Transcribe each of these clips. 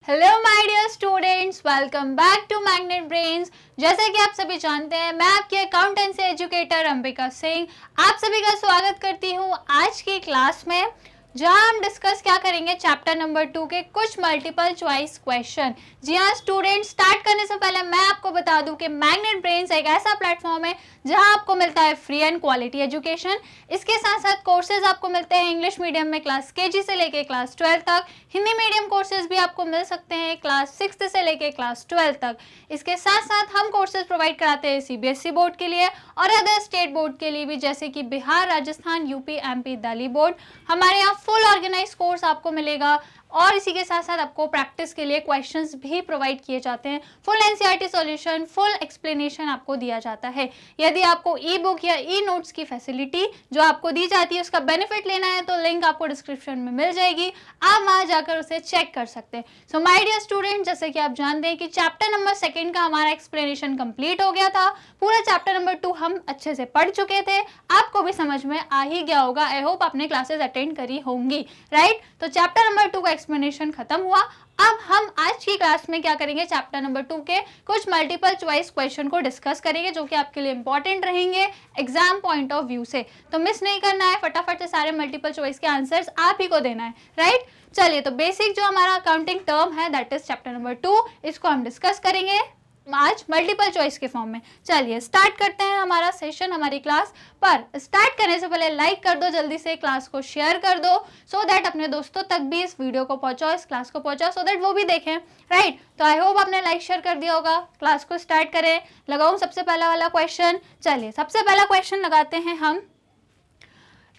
Hello my dear students, welcome back to Magnet Brains. जैसे कि आप सभी जानते हैं, मैं आपकी अकाउंटेंसी एजुकेटर अंबिका सिंह आप सभी का स्वागत करती हूं आज की क्लास में, जहां हम डिस्कस क्या करेंगे चैप्टर नंबर 2 के कुछ मल्टीपल चॉइस क्वेश्चन। जी हाँ स्टूडेंट्स, स्टार्ट करने से पहले मैं आपको बता दूं कि मैग्नेट ब्रेन्स एक ऐसा प्लेटफॉर्म है जहां आपको मिलता है फ्री एंड क्वालिटी एजुकेशन। इसके साथ साथ कोर्सेज आपको मिलते हैं इंग्लिश मीडियम में क्लास केजी से लेके क्लास 12 तक, हिंदी मीडियम कोर्सेज भी आपको मिल सकते हैं क्लास 6 से लेके क्लास 12 तक। इसके साथ साथ हम कोर्सेज प्रोवाइड कराते हैं सीबीएसई बोर्ड के लिए और अदर स्टेट बोर्ड के लिए भी, जैसे कि Bihar, Rajasthan, UP, MP, Delhi board. हमारे यहाँ फुल ऑर्गेनाइज कोर्स आपको मिलेगा और इसी के साथ साथ आपको प्रैक्टिस के लिए क्वेश्चंस भी प्रोवाइड किए जाते हैं। Full NCERT solution, full explanation आपको दिया जाता है। यदि आपको ई बुक या ई नोट्स की फैसिलिटी जो आपको दी जाती है उसका बेनिफिट लेना है तो लिंक आपको डिस्क्रिप्शन में मिल जाएगी, आप वहां जाकर उसे चेक कर सकते हैं। सो माय डियर स्टूडेंट, जैसे कि आप जानते हैं कि चैप्टर नंबर 2 का हमारा एक्सप्लेनेशन कंप्लीट हो गया था। पूरा चैप्टर नंबर 2 हम अच्छे से पढ़ चुके थे, आपको भी समझ में आ ही गया होगा। आई होप आपने क्लासेस अटेंड करी होंगी, राइट। तो चैप्टर नंबर 2 का एक्सप्लेनेशन खत्म हुआ। अब हम आज की क्लास में क्या करेंगे, चैप्टर नंबर 2 के कुछ मल्टीपल चॉइस क्वेश्चन को डिस्कस करेंगे जो कि आपके लिए इंपॉर्टेंट रहेंगे एग्जाम पॉइंट ऑफ व्यू से। तो मिस नहीं करना है, फटाफट से सारे मल्टीपल चॉइस के आंसर्स आप ही को देना है, राइट। चलिए, तो बेसिक जो हमारा अकाउंटिंग टर्म है दैट इज चैप्टर नंबर 2, इसको हम डिस्कस करेंगे आज मल्टीपल चॉइस के फॉर्म में। चलिए स्टार्ट करते हैं हमारा सेशन, हमारी क्लास। पर स्टार्ट करने से पहले लाइक कर दो, जल्दी से क्लास को शेयर कर दो सो दैट अपने दोस्तों तक भी इस वीडियो को पहुंचाओ, इस क्लास को पहुंचाओ सो दैट वो भी देखें, राइट। तो आई होप आपने लाइक शेयर कर दिया होगा। क्लास को स्टार्ट करें, लगाऊं सबसे पहला वाला क्वेश्चन। चलिए सबसे पहला क्वेश्चन लगाते हैं हम,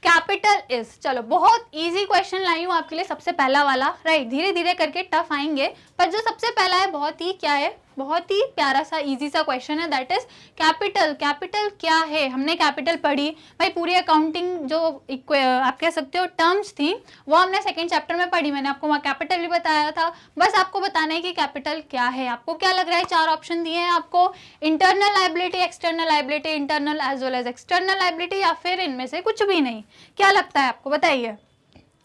कैपिटल इज। चलो बहुत इजी क्वेश्चन लाई हूं आपके लिए, सबसे पहला वाला, राइट। धीरे धीरे करके टफ आएंगे, पर जो सबसे पहला है बहुत ही क्या है, बहुत ही प्यारा सा इजी सा क्वेश्चन है, दैट इज कैपिटल। कैपिटल क्या है, हमने कैपिटल पढ़ी भाई, पूरी अकाउंटिंग जो आप कह सकते हो टर्म्स थी वो हमने सेकंड चैप्टर में पढ़ी। मैंने आपको वहाँ कैपिटल भी बताया था, बस आपको बताना है कि कैपिटल क्या है। आपको क्या लग रहा है, 4 ऑप्शन दिए हैं आपको, internal liability, external liability, internal as well as external liability, या फिर इनमें से कुछ भी नहीं। क्या लगता है आपको, बताइए।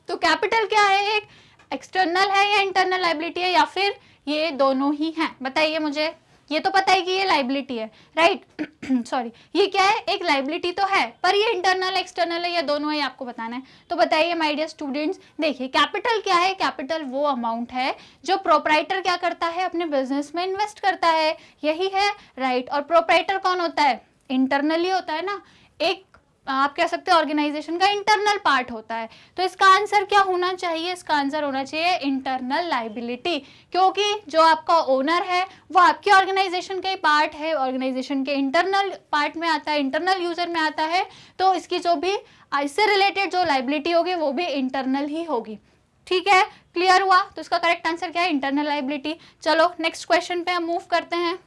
तो कैपिटल क्या है, एक एक्सटर्नल है या इंटरनल लायबिलिटी है, या फिर ये दोनों ही हैं, बताइए मुझे। ये तो पता है कि ये लायबिलिटी है, राइट। सॉरी, ये क्या है, एक लायबिलिटी तो है, पर ये इंटरनल एक्सटर्नल है या दोनों है, आपको बताना है। तो बताइए माय डियर स्टूडेंट्स। देखिए कैपिटल क्या है, कैपिटल वो अमाउंट है जो प्रोप्राइटर क्या करता है, अपने बिजनेस में इन्वेस्ट करता है, यही है, राइट। और प्रोप्राइटर कौन होता है, इंटरनली होता है ना, एक आप कह सकते हैं ऑर्गेनाइजेशन का इंटरनल पार्ट होता है। तो इसका आंसर क्या होना चाहिए, इसका आंसर होना चाहिए इंटरनल लायबिलिटी, क्योंकि जो आपका ओनर है वो आपके ऑर्गेनाइजेशन का ही पार्ट है, ऑर्गेनाइजेशन के इंटरनल पार्ट में आता है, इंटरनल यूजर में आता है। तो इसकी जो भी इससे रिलेटेड जो लायबिलिटी होगी वो भी इंटरनल ही होगी, ठीक है। क्लियर हुआ, तो इसका करेक्ट आंसर क्या है, इंटरनल लायबिलिटी। चलो नेक्स्ट क्वेश्चन पे हम मूव करते हैं।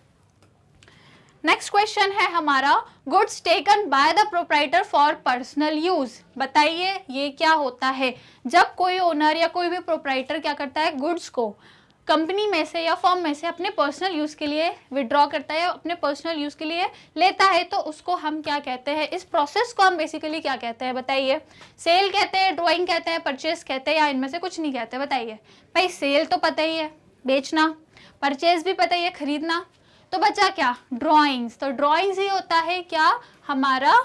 नेक्स्ट क्वेश्चन है हमारा, goods taken by the proprietor for personal use. बताइए ये क्या होता है, जब कोई ओनर या कोई भी प्रोप्राइटर क्या करता है, गुड्स को कंपनी में से या फर्म में से अपने पर्सनल यूज के लिए विड्रॉ करता है, अपने पर्सनल यूज के लिए लेता है, तो उसको हम क्या कहते हैं, इस प्रोसेस को हम बेसिकली क्या कहते हैं, बताइए। सेल कहते हैं, ड्रॉइंग कहते हैं, परचेज कहते हैं, या इनमें से कुछ नहीं कहते, बताइए। भाई सेल तो पता ही है, बेचना, परचेज भी पता ही है, खरीदना, तो बचा क्या, ड्राइंग्स। तो ड्राइंग्स ही होता है क्या हमारा,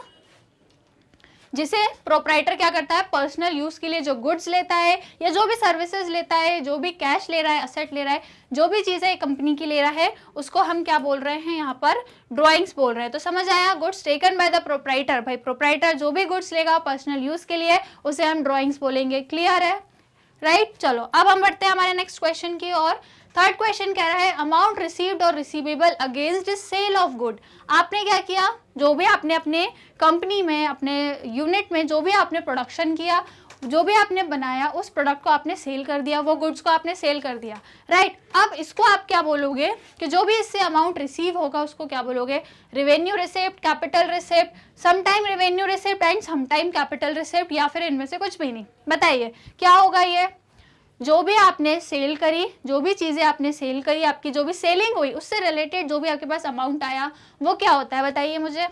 जिसे प्रोप्राइटर क्या करता है, पर्सनल यूज के लिए जो गुड्स लेता है या जो भी सर्विसेज लेता है, जो भी कैश ले रहा है, असेट ले रहा है, जो भी चीजें कंपनी की ले रहा है, उसको हम क्या बोल रहे हैं यहाँ पर, ड्राइंग्स बोल रहे हैं। तो समझ आया, goods taken by the proprietor, भाई प्रोप्राइटर जो भी गुड्स लेगा पर्सनल यूज के लिए उसे हम ड्राइंग्स बोलेंगे। क्लियर है, राइट। चलो अब हम बढ़ते हैं हमारे नेक्स्ट क्वेश्चन की ओर। थर्ड क्वेश्चन कह रहा है, अमाउंट रिसीव्ड और receivable against sale of good. आपने क्या किया, जो भी आपने अपने कंपनी में, अपने यूनिट में जो भी आपने प्रोडक्शन किया, जो भी आपने बनाया, उस प्रोडक्ट को आपने सेल कर दिया, वो गुड्स को आपने सेल कर दिया, राइट। अब इसको आप क्या बोलोगे कि जो भी इससे अमाउंट रिसीव होगा उसको क्या बोलोगे, revenue receipt, capital receipt, sometime revenue receipt and sometime capital receipt, या फिर इनमें से कुछ भी नहीं। बताइए क्या होगा ये, जो भी आपने सेल करी, जो भी चीजें आपने सेल करी, आपकी जो भी सेलिंग हुई, उससे रिलेटेड जो भी आपके पास अमाउंट आया वो क्या होता है, बताइए मुझे।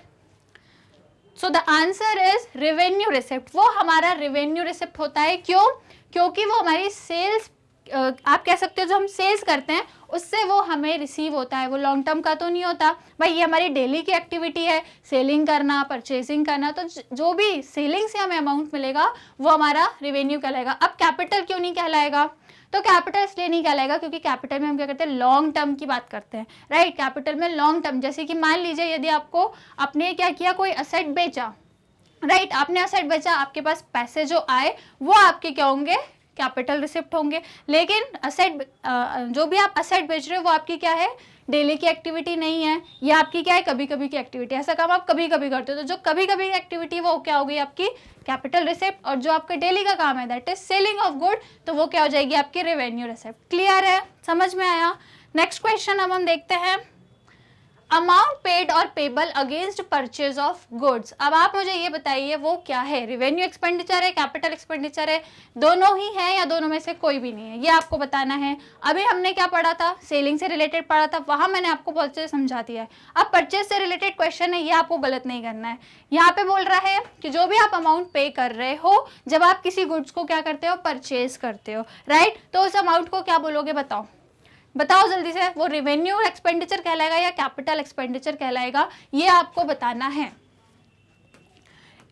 So the answer is revenue receipt. वो हमारा रेवेन्यू रिसिप्ट होता है, क्यों, क्योंकि वो हमारी सेल्स आप कह सकते हो जो हम सेल्स करते हैं उससे वो हमें रिसीव होता है, वो लॉन्ग टर्म का तो नहीं होता भाई। ये हमारी डेली की एक्टिविटी है, सेलिंग करना, परचेसिंग करना, तो जो भी सेलिंग से हमें अमाउंट मिलेगा वो हमारा रेवेन्यू कहलाएगा। अब कैपिटल क्यों नहीं कहलाएगा? तो कैपिटल इसलिए नहीं कहलाएगा क्योंकि कैपिटल में हम क्या करते हैं, लॉन्ग टर्म की बात करते हैं, राइट। कैपिटल में लॉन्ग टर्म, जैसे कि मान लीजिए यदि आपको आपने क्या किया, कोई असेट बेचा, राइट, आपने असेट बेचा, आपके पास पैसे जो आए वो आपके क्या होंगे, कैपिटल रिसिप्ट होंगे। लेकिन असेट जो भी आप असेट बेच रहे हो वो आपकी क्या है, डेली की एक्टिविटी नहीं है, ये आपकी क्या है, कभी कभी की एक्टिविटी। ऐसा काम आप कभी कभी करते हो, तो जो कभी कभी की एक्टिविटी वो क्या हो गई आपकी कैपिटल रिसिप्ट, और जो आपका डेली का काम है that is selling of good, तो वो क्या हो जाएगी आपकी रेवेन्यू रिसिप्ट। क्लियर है, समझ में आया? नेक्स्ट क्वेश्चन अब हम देखते हैं, अमाउंट पेड और payable against purchase of goods. अब आप मुझे ये बताइए वो क्या है, रेवेन्यू एक्सपेंडिचर है, कैपिटल एक्सपेंडिचर है, दोनों ही है या दोनों में से कोई भी नहीं है, ये आपको बताना है। अभी हमने क्या पढ़ा था, सेलिंग से रिलेटेड पढ़ा था, वहां मैंने आपको बहुत अच्छे से समझा दिया है। अब परचेज से रिलेटेड क्वेश्चन है, ये आपको गलत नहीं करना है। यहाँ पे बोल रहा है कि जो भी आप अमाउंट पे कर रहे हो जब आप किसी गुड्स को क्या करते हो, परचेज करते हो, राइट, तो उस अमाउंट को क्या बोलोगे, बताओ बताओ जल्दी से, वो रेवेन्यू एक्सपेंडिचर कहलाएगा या कैपिटल एक्सपेंडिचर कहलाएगा, ये आपको बताना है।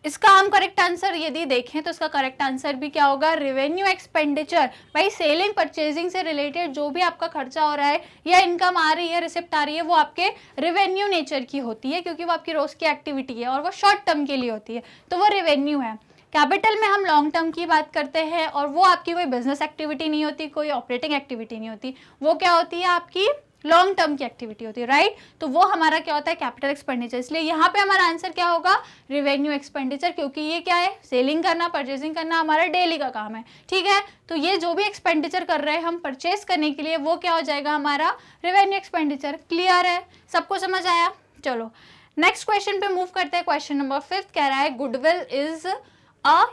इसका हम करेक्ट आंसर यदि देखें तो इसका करेक्ट आंसर भी क्या होगा, रेवेन्यू एक्सपेंडिचर। भाई सेलिंग परचेजिंग से रिलेटेड जो भी आपका खर्चा हो रहा है या इनकम आ रही है, रिसिप्ट आ रही है, वो आपके रेवेन्यू नेचर की होती है क्योंकि वो आपकी रोज की एक्टिविटी है और वो शॉर्ट टर्म के लिए होती है, तो वो रेवेन्यू है। कैपिटल में हम लॉन्ग टर्म की बात करते हैं और वो आपकी कोई बिजनेस एक्टिविटी नहीं होती, कोई ऑपरेटिंग एक्टिविटी नहीं होती, वो क्या होती है आपकी लॉन्ग टर्म की एक्टिविटी होती है, राइट। तो वो हमारा क्या होता है, कैपिटल एक्सपेंडिचर। इसलिए यहाँ पे हमारा आंसर क्या होगा, रेवेन्यू एक्सपेंडिचर, क्योंकि ये क्या है, सेलिंग करना, परचेसिंग करना हमारा डेली का काम है, ठीक है। तो ये जो भी एक्सपेंडिचर कर रहे हैं हम परचेस करने के लिए, वो क्या हो जाएगा हमारा रेवेन्यू एक्सपेंडिचर। क्लियर है, सबको समझ आया? चलो नेक्स्ट क्वेश्चन पे मूव करते हैं। क्वेश्चन नंबर 5 कह रहा है गुडविल इज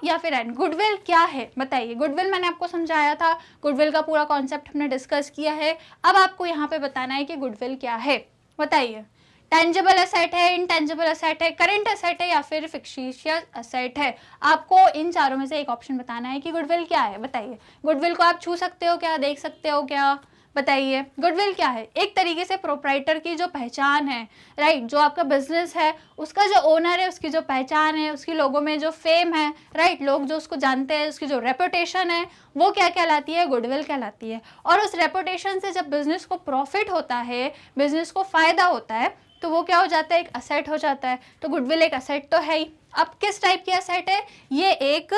या फिर एन। गुडविल क्या है बताइए। गुडविल मैंने आपको समझाया था, गुडविल का पूरा कॉन्सेप्ट हमने डिस्कस किया है। अब आपको यहाँ पे बताना है कि गुडविल क्या है, बताइए। टेंजिबल एसेट है, इनटेंजिबल एसेट है, करंट एसेट है या फिर फिक्टिशियस एसेट है। आपको इन चारों में से एक ऑप्शन बताना है कि गुडविल क्या है, बताइए। गुडविल को आप छू सकते हो क्या, देख सकते हो क्या, बताइए। गुडविल क्या है, एक तरीके से प्रोप्राइटर की जो पहचान है, राइट, जो आपका बिजनेस है उसका जो ओनर है उसकी जो पहचान है, उसकी लोगों में जो फेम है, राइट, लोग जो उसको जानते हैं, उसकी जो रेपुटेशन है, वो क्या कहलाती है, गुडविल कहलाती है। और उस रेपुटेशन से जब बिजनेस को प्रॉफिट होता है, बिजनेस को फायदा होता है, तो वो क्या हो जाता है, एक असेट हो जाता है। तो गुडविल एक असेट तो है ही। अब किस टाइप की असेट है, ये एक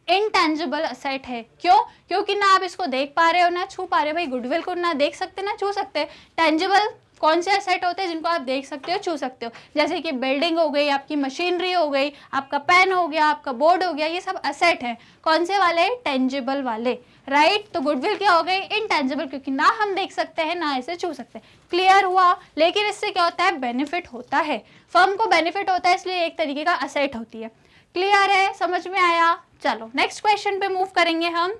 इनटेंजिबल असेट है। क्यों? क्योंकि ना आप इसको देख पा रहे हो ना छू पा रहे हो। भाई गुडविल को ना देख सकते ना छू सकते। टेंजिबल कौन से असेट होते हैं जिनको आप देख सकते हो, छू सकते हो, जैसे कि बिल्डिंग हो गई, आपकी मशीनरी हो गई, आपका पेन हो गया, आपका बोर्ड हो गया, ये सब असेट है। कौन से वाले, टेंजिबल वाले, राइट। तो गुडविल क्या हो गई, इनटेंजिबल, क्योंकि ना हम देख सकते हैं ना इसे छू सकते हैं। क्लियर हुआ। लेकिन इससे क्या होता है, बेनिफिट होता है, फर्म को बेनिफिट होता है, इसलिए एक तरीके का असेट होती है। क्लियर है, समझ में आया? चलो नेक्स्ट क्वेश्चन पे मूव करेंगे हम।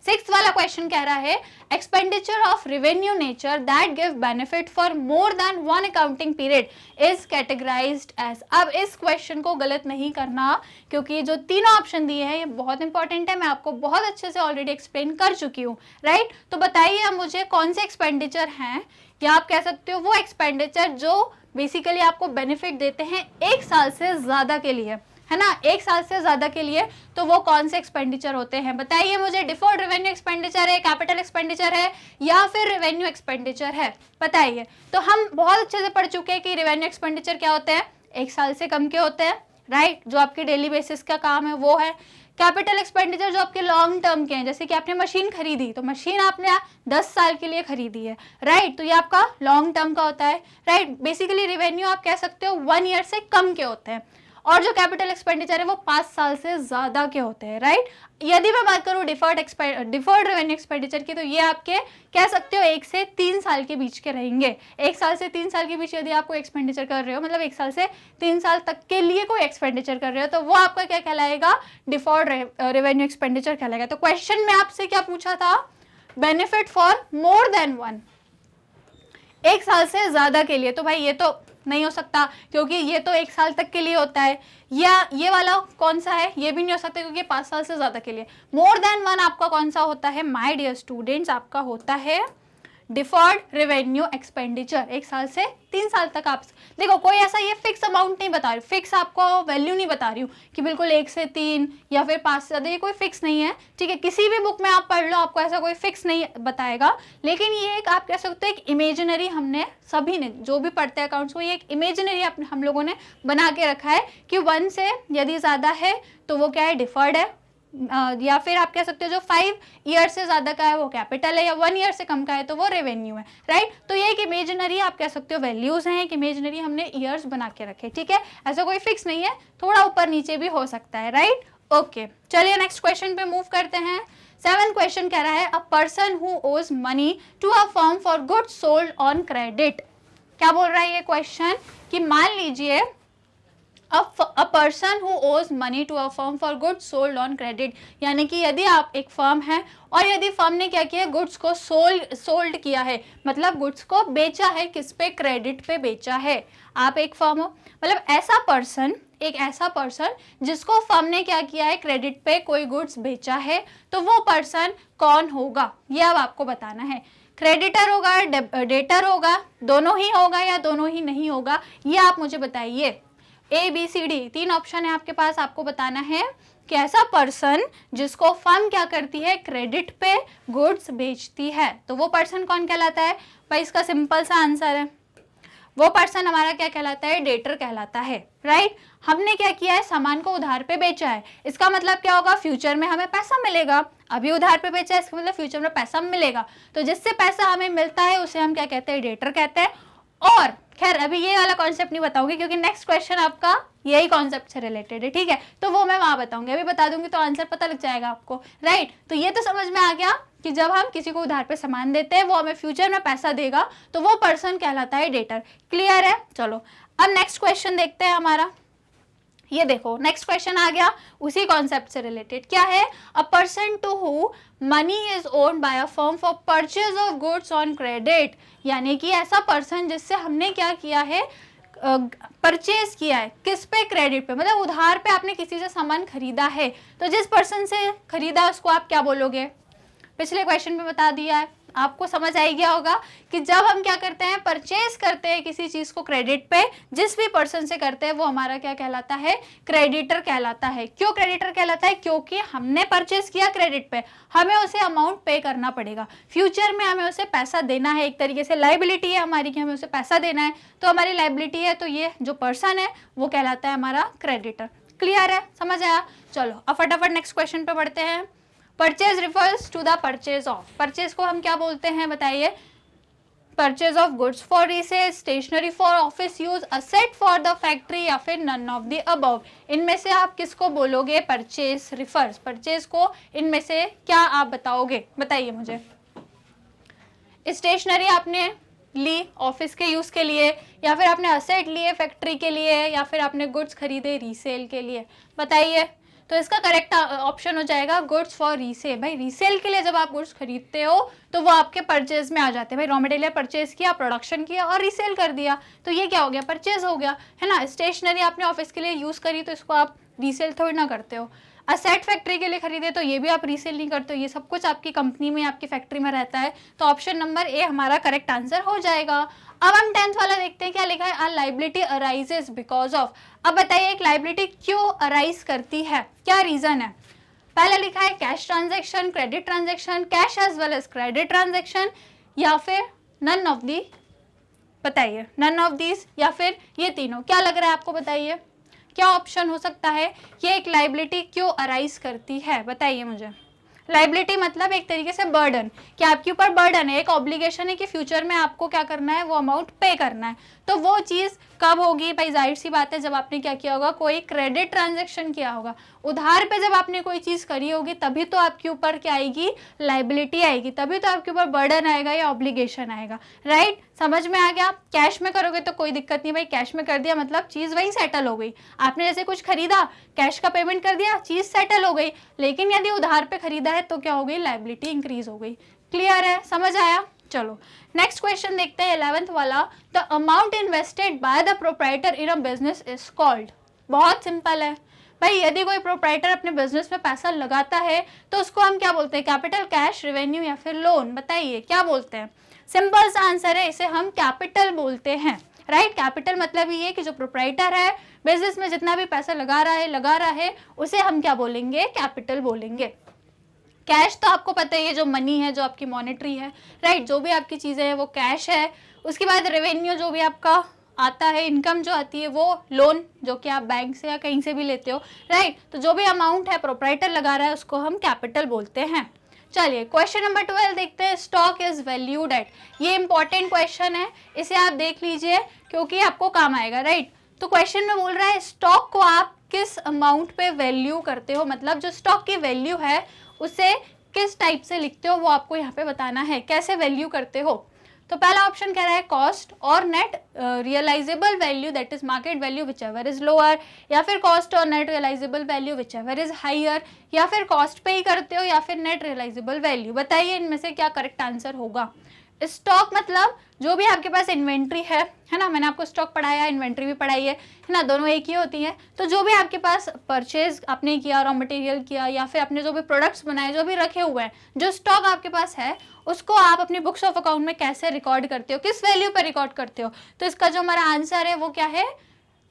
6th वाला क्वेश्चन कह रहा है expenditure of revenue nature that give benefit for more than one accounting period is categorised as. अब इस क्वेश्चन को गलत नहीं करना क्योंकि जो तीनों ऑप्शन दिए हैं ये बहुत इंपॉर्टेंट है, मैं आपको बहुत अच्छे से ऑलरेडी एक्सप्लेन कर चुकी हूँ, राइट। तो बताइए अब मुझे कौन से एक्सपेंडिचर हैं, या आप कह सकते हो वो एक्सपेंडिचर जो बेसिकली आपको बेनिफिट देते हैं 1 साल से ज्यादा के लिए, है ना, 1 साल से ज्यादा के लिए। तो वो कौन से एक्सपेंडिचर होते हैं बताइए मुझे। डिफर्ड रेवेन्यू एक्सपेंडिचर है, कैपिटल एक्सपेंडिचर है या फिर रेवेन्यू एक्सपेंडिचर है, बताइए। तो हम बहुत अच्छे से पढ़ चुके हैं कि रेवेन्यू एक्सपेंडिचर क्या होते हैं, 1 साल से कम के होते हैं, राइट, जो आपके डेली बेसिस का काम है वो है। कैपिटल एक्सपेंडिचर जो आपके लॉन्ग टर्म के हैं, जैसे कि आपने मशीन खरीदी, तो मशीन आपने 10 साल के लिए खरीदी है, राइट, तो ये आपका लॉन्ग टर्म का होता है, राइट। बेसिकली रेवेन्यू आप कह सकते हो 1 ईयर से कम के होते हैं। और जो कैपिटल एक्सपेंडिचर है वो 5 साल से ज्यादा के होते हैं, राइट। यदि मैं बात करूँ डिफर्ड रेवेन्यू एक्सपेंडिचर की, तो ये आपके कह सकते हो 1 से 3 साल के बीच के रहेंगे। 1 साल से 3 साल के बीच यदि आप कोई एक्सपेंडिचर कर रहे हो, मतलब 1 साल से 3 साल तक के लिए कोई एक्सपेंडिचर कर रहे हो, तो वो आपका क्या कहलाएगा, डिफर्ड रेवेन्यू एक्सपेंडिचर कहलाएगा। तो क्वेश्चन में आपसे क्या पूछा था, बेनिफिट फॉर मोर देन 1, 1 साल से ज्यादा के लिए। तो भाई ये तो नहीं हो सकता क्योंकि ये तो 1 साल तक के लिए होता है। या ये वाला कौन सा है, ये भी नहीं हो सकता क्योंकि 5 साल से ज़्यादा के लिए। मोर देन 1 आपका कौन सा होता है माय डियर स्टूडेंट्स, आपका होता है डिफर्ड रेवेन्यू एक्सपेंडिचर। 1 साल से 3 साल तक आप देखो, कोई ऐसा ये फिक्स अमाउंट नहीं बता रही, फिक्स आपको वैल्यू नहीं बता रही हूँ कि बिल्कुल 1 से 3 या फिर 5 से ज़्यादा, ये कोई फिक्स नहीं है, ठीक है। किसी भी बुक में आप पढ़ लो, आपको ऐसा कोई फिक्स नहीं बताएगा। लेकिन ये एक आप कह सकते हो एक इमेजिनरी, हमने सभी ने जो भी पढ़ते हैं अकाउंट्स को, ये एक इमेजिनरी हम लोगों ने बना के रखा है कि 1 से यदि ज़्यादा है तो वो क्या है, डिफर्ड है, या फिर आप कह सकते हो जो 5 ईयर से ज़्यादा का है वो कैपिटल है, या 1 ईयर से कम का है तो वो रेवेन्यू है, राइट। तो ये एक इमेजिनरी आप कह सकते हो वैल्यूज़ हैं, एक इमेजिनरी हमने ईयर्स बना के रखे, ठीक है। ऐसा कोई फिक्स नहीं है, थोड़ा ऊपर नीचे भी हो सकता है, राइट। ओके, चलिए नेक्स्ट क्वेश्चन पे मूव करते हैं। 7 क्वेश्चन कह रहा है a person who owes money to a firm for goods sold on credit. क्या बोल रहा है ये क्वेश्चन कि मान लीजिए a person who owes money to a firm for goods sold on credit, यानी कि यदि आप एक फर्म है और यदि फर्म ने क्या किया, गुड्स को सोल्ड किया है, मतलब गुड्स को बेचा है, किस पे, क्रेडिट पे बेचा है। आप एक फर्म हो, मतलब ऐसा पर्सन, एक ऐसा पर्सन जिसको फर्म ने क्या किया है, क्रेडिट पे कोई गुड्स बेचा है, तो वो पर्सन कौन होगा ये अब आपको बताना है। क्रेडिटर होगा, डेटर होगा, दोनों ही होगा या दोनों ही नहीं होगा, ये आप मुझे बताइए। ABCD 3 ऑप्शन है आपके पास, आपको बताना है कि ऐसा पर्सन जिसको फर्म क्या करती है, क्रेडिट पे गुड्स बेचती है, तो वो पर्सन कौन कहलाता है। भाई इसका सिंपल सा आंसर है, वो पर्सन हमारा क्या कहलाता है, डेटर कहलाता है, राइट। हमने क्या किया है, सामान को उधार पे बेचा है, इसका मतलब क्या होगा, फ्यूचर में हमें पैसा मिलेगा। अभी उधार पे बेचा है, इसका मतलब फ्यूचर में पैसा मिलेगा, तो जिससे पैसा हमें मिलता है उसे हम क्या कहते हैं, डेटर कहते हैं। और खैर अभी ये वाला कॉन्सेप्ट नहीं बताऊंगी क्योंकि नेक्स्ट क्वेश्चन आपका यही कॉन्सेप्ट से रिलेटेड है, ठीक है, तो वो मैं वहां बताऊंगी। अभी बता दूंगी तो आंसर पता लग जाएगा आपको, राइट। तो ये तो समझ में आ गया कि जब हम किसी को उधार पे सामान देते हैं, वो हमें फ्यूचर में पैसा देगा, तो वो पर्सन कहलाता है डेटर। क्लियर है। चलो अब नेक्स्ट क्वेश्चन देखते हैं हमारा। ये देखो नेक्स्ट क्वेश्चन आ गया उसी कॉन्सेप्ट से रिलेटेड। क्या है, a person to who money is owned by a firm for purchase of goods on credit, यानी कि ऐसा पर्सन जिससे हमने क्या किया है, परचेज किया है, किस पे, क्रेडिट पे, मतलब उधार पे आपने किसी से सामान खरीदा है, तो जिस पर्सन से खरीदा उसको आप क्या बोलोगे, पिछले क्वेश्चन में बता दिया है, आपको समझ आ गया होगा कि जब हम क्या करते हैं, परचेज करते हैं किसी चीज को क्रेडिट पे, जिस भी पर्सन से करते हैं वो हमारा क्या कहलाता है, क्रेडिटर कहलाता है। क्यों क्रेडिटर कहलाता है, क्योंकि हमने परचेज किया क्रेडिट पे, हमें उसे अमाउंट पे करना पड़ेगा, फ्यूचर में हमें उसे पैसा देना है, एक तरीके से लाइबिलिटी है हमारी कि हमें उसे पैसा देना है, तो हमारी लाइबिलिटी है, तो ये जो पर्सन है वो कहलाता है हमारा क्रेडिटर। क्लियर है, समझ आया। चलो अब फटाफट नेक्स्ट क्वेश्चन पे बढ़ते हैं। Purchase refers to the purchase of, purchase को हम क्या बोलते हैं बताइए, purchase of goods for resale, stationery for office use, asset for the factory, या फिर नन ऑफ द अबव। इनमें से आप किसको बोलोगे, परचेज रिफर्स, परचेज को इनमें से क्या आप बताओगे, बताइए मुझे। स्टेशनरी आपने ली ऑफिस के यूज के लिए, या फिर आपने असेट लिए फैक्ट्री के लिए, या फिर आपने गुड्स खरीदे रीसेल के लिए, बताइए। तो इसका करेक्ट ऑप्शन हो जाएगा गुड्स फॉर रीसेल। भाई रीसेल के लिए जब आप गुड्स खरीदते हो तो वो आपके परचेज में आ जाते हैं। भाई रॉ मटेरियल परचेज किया, प्रोडक्शन किया और रीसेल कर दिया, तो ये क्या हो गया, परचेज हो गया, है ना। स्टेशनरी आपने ऑफिस के लिए यूज करी तो इसको आप रीसेल थोड़ी ना करते हो। असेट फैक्ट्री के लिए खरीदे तो ये भी आप रीसेल नहीं करते हो, ये सब कुछ आपकी कंपनी में, आपकी फैक्ट्री में रहता है, तो ऑप्शन नंबर ए हमारा करेक्ट आंसर हो जाएगा। अब हम 10th वाला देखते हैं, क्या लिखा है, a liability arises because of. अब बताइए एक लाइबिलिटी क्यों अराइज करती है, क्या रीजन है। पहले लिखा है cash transaction, credit transaction, cash as well as credit transaction, या फिर नन ऑफ दी, बताइए नन ऑफ दीज, या फिर ये तीनों। क्या लग रहा है आपको, बताइए क्या ऑप्शन हो सकता है, ये एक लाइबिलिटी क्यों अराइज करती है, बताइए मुझे। लाइबिलिटी मतलब एक तरीके से बर्डन, कि आपके ऊपर बर्डन है, एक ऑब्लिगेशन है कि फ्यूचर में आपको क्या करना है, वो अमाउंट पे करना है। तो वो चीज़ कब होगी, भाई जाहिर सी बात है जब आपने क्या किया होगा, कोई क्रेडिट ट्रांजैक्शन किया होगा, उधार पे जब आपने कोई चीज़ करी होगी तभी तो आपके ऊपर क्या आएगी, लाइबिलिटी आएगी, तभी तो आपके ऊपर बर्डन आएगा या ऑब्लिगेशन आएगा, राइट। समझ में आ गया। कैश में करोगे तो कोई दिक्कत नहीं, भाई कैश में कर दिया मतलब चीज़ वही सेटल हो गई, आपने जैसे कुछ खरीदा, कैश का पेमेंट कर दिया, चीज़ सेटल हो गई। लेकिन यदि उधार पे खरीदा है तो क्या हो गई, लाइबिलिटी इंक्रीज हो गई। क्लियर है, समझ आया। चलो नेक्स्ट क्वेश्चन देखते हैं 11th वाला। The amount invested bye the proprietor in a business is called. बहुत सिंपल है भाई, यदि कोई प्रोप्राइटर अपने बिजनेस में पैसा लगाता है तो उसको हम क्या बोलते हैं? कैपिटल, कैश, रेवेन्यू या फिर लोन? बताइए क्या बोलते हैं? सिंपल सा आंसर है, इसे हम कैपिटल बोलते हैं, राइट। कैपिटल मतलब ये है कि जो प्रोप्राइटर है बिजनेस में जितना भी पैसा लगा रहा है उसे हम क्या बोलेंगे? कैपिटल बोलेंगे। कैश तो आपको पता ही है, जो मनी है, जो आपकी मॉनेटरी है, राइट, जो भी आपकी चीज़ें हैं वो कैश है। उसके बाद रेवेन्यू जो भी आपका आता है, इनकम जो आती है वो लोन, जो कि आप बैंक से या कहीं से भी लेते हो, राइट। तो जो भी अमाउंट है प्रोप्राइटर लगा रहा है उसको हम कैपिटल बोलते हैं। चलिए क्वेश्चन नंबर 12 देखते हैं। Stock is valued at. ये इंपॉर्टेंट क्वेश्चन है, इसे आप देख लीजिए क्योंकि आपको काम आएगा, राइट। तो क्वेश्चन में बोल रहा है स्टॉक को आप किस अमाउंट पे वैल्यू करते हो, मतलब जो स्टॉक की वैल्यू है उसे किस टाइप से लिखते हो वो आपको यहाँ पे बताना है, कैसे वैल्यू करते हो। तो पहला ऑप्शन कह रहा है कॉस्ट और net realisable value that is market value whichever is lower, या फिर कॉस्ट और net realisable value whichever is higher, या फिर कॉस्ट पे ही करते हो या फिर नेट रियलाइजेबल वैल्यू। बताइए इनमें से क्या करेक्ट आंसर होगा। स्टॉक मतलब जो भी आपके पास इन्वेंट्री है ना, मैंने आपको स्टॉक पढ़ाया, इन्वेंट्री भी पढ़ाई है ना, दोनों एक ही होती है। तो जो भी आपके पास परचेज आपने किया, रॉ मटेरियल किया, या फिर आपने जो भी प्रोडक्ट्स बनाए, जो भी रखे हुए हैं, जो स्टॉक आपके पास है उसको आप अपनी बुक्स ऑफ अकाउंट में कैसे रिकॉर्ड करते हो, किस वैल्यू पर रिकॉर्ड करते हो। तो इसका जो हमारा आंसर है वो क्या है?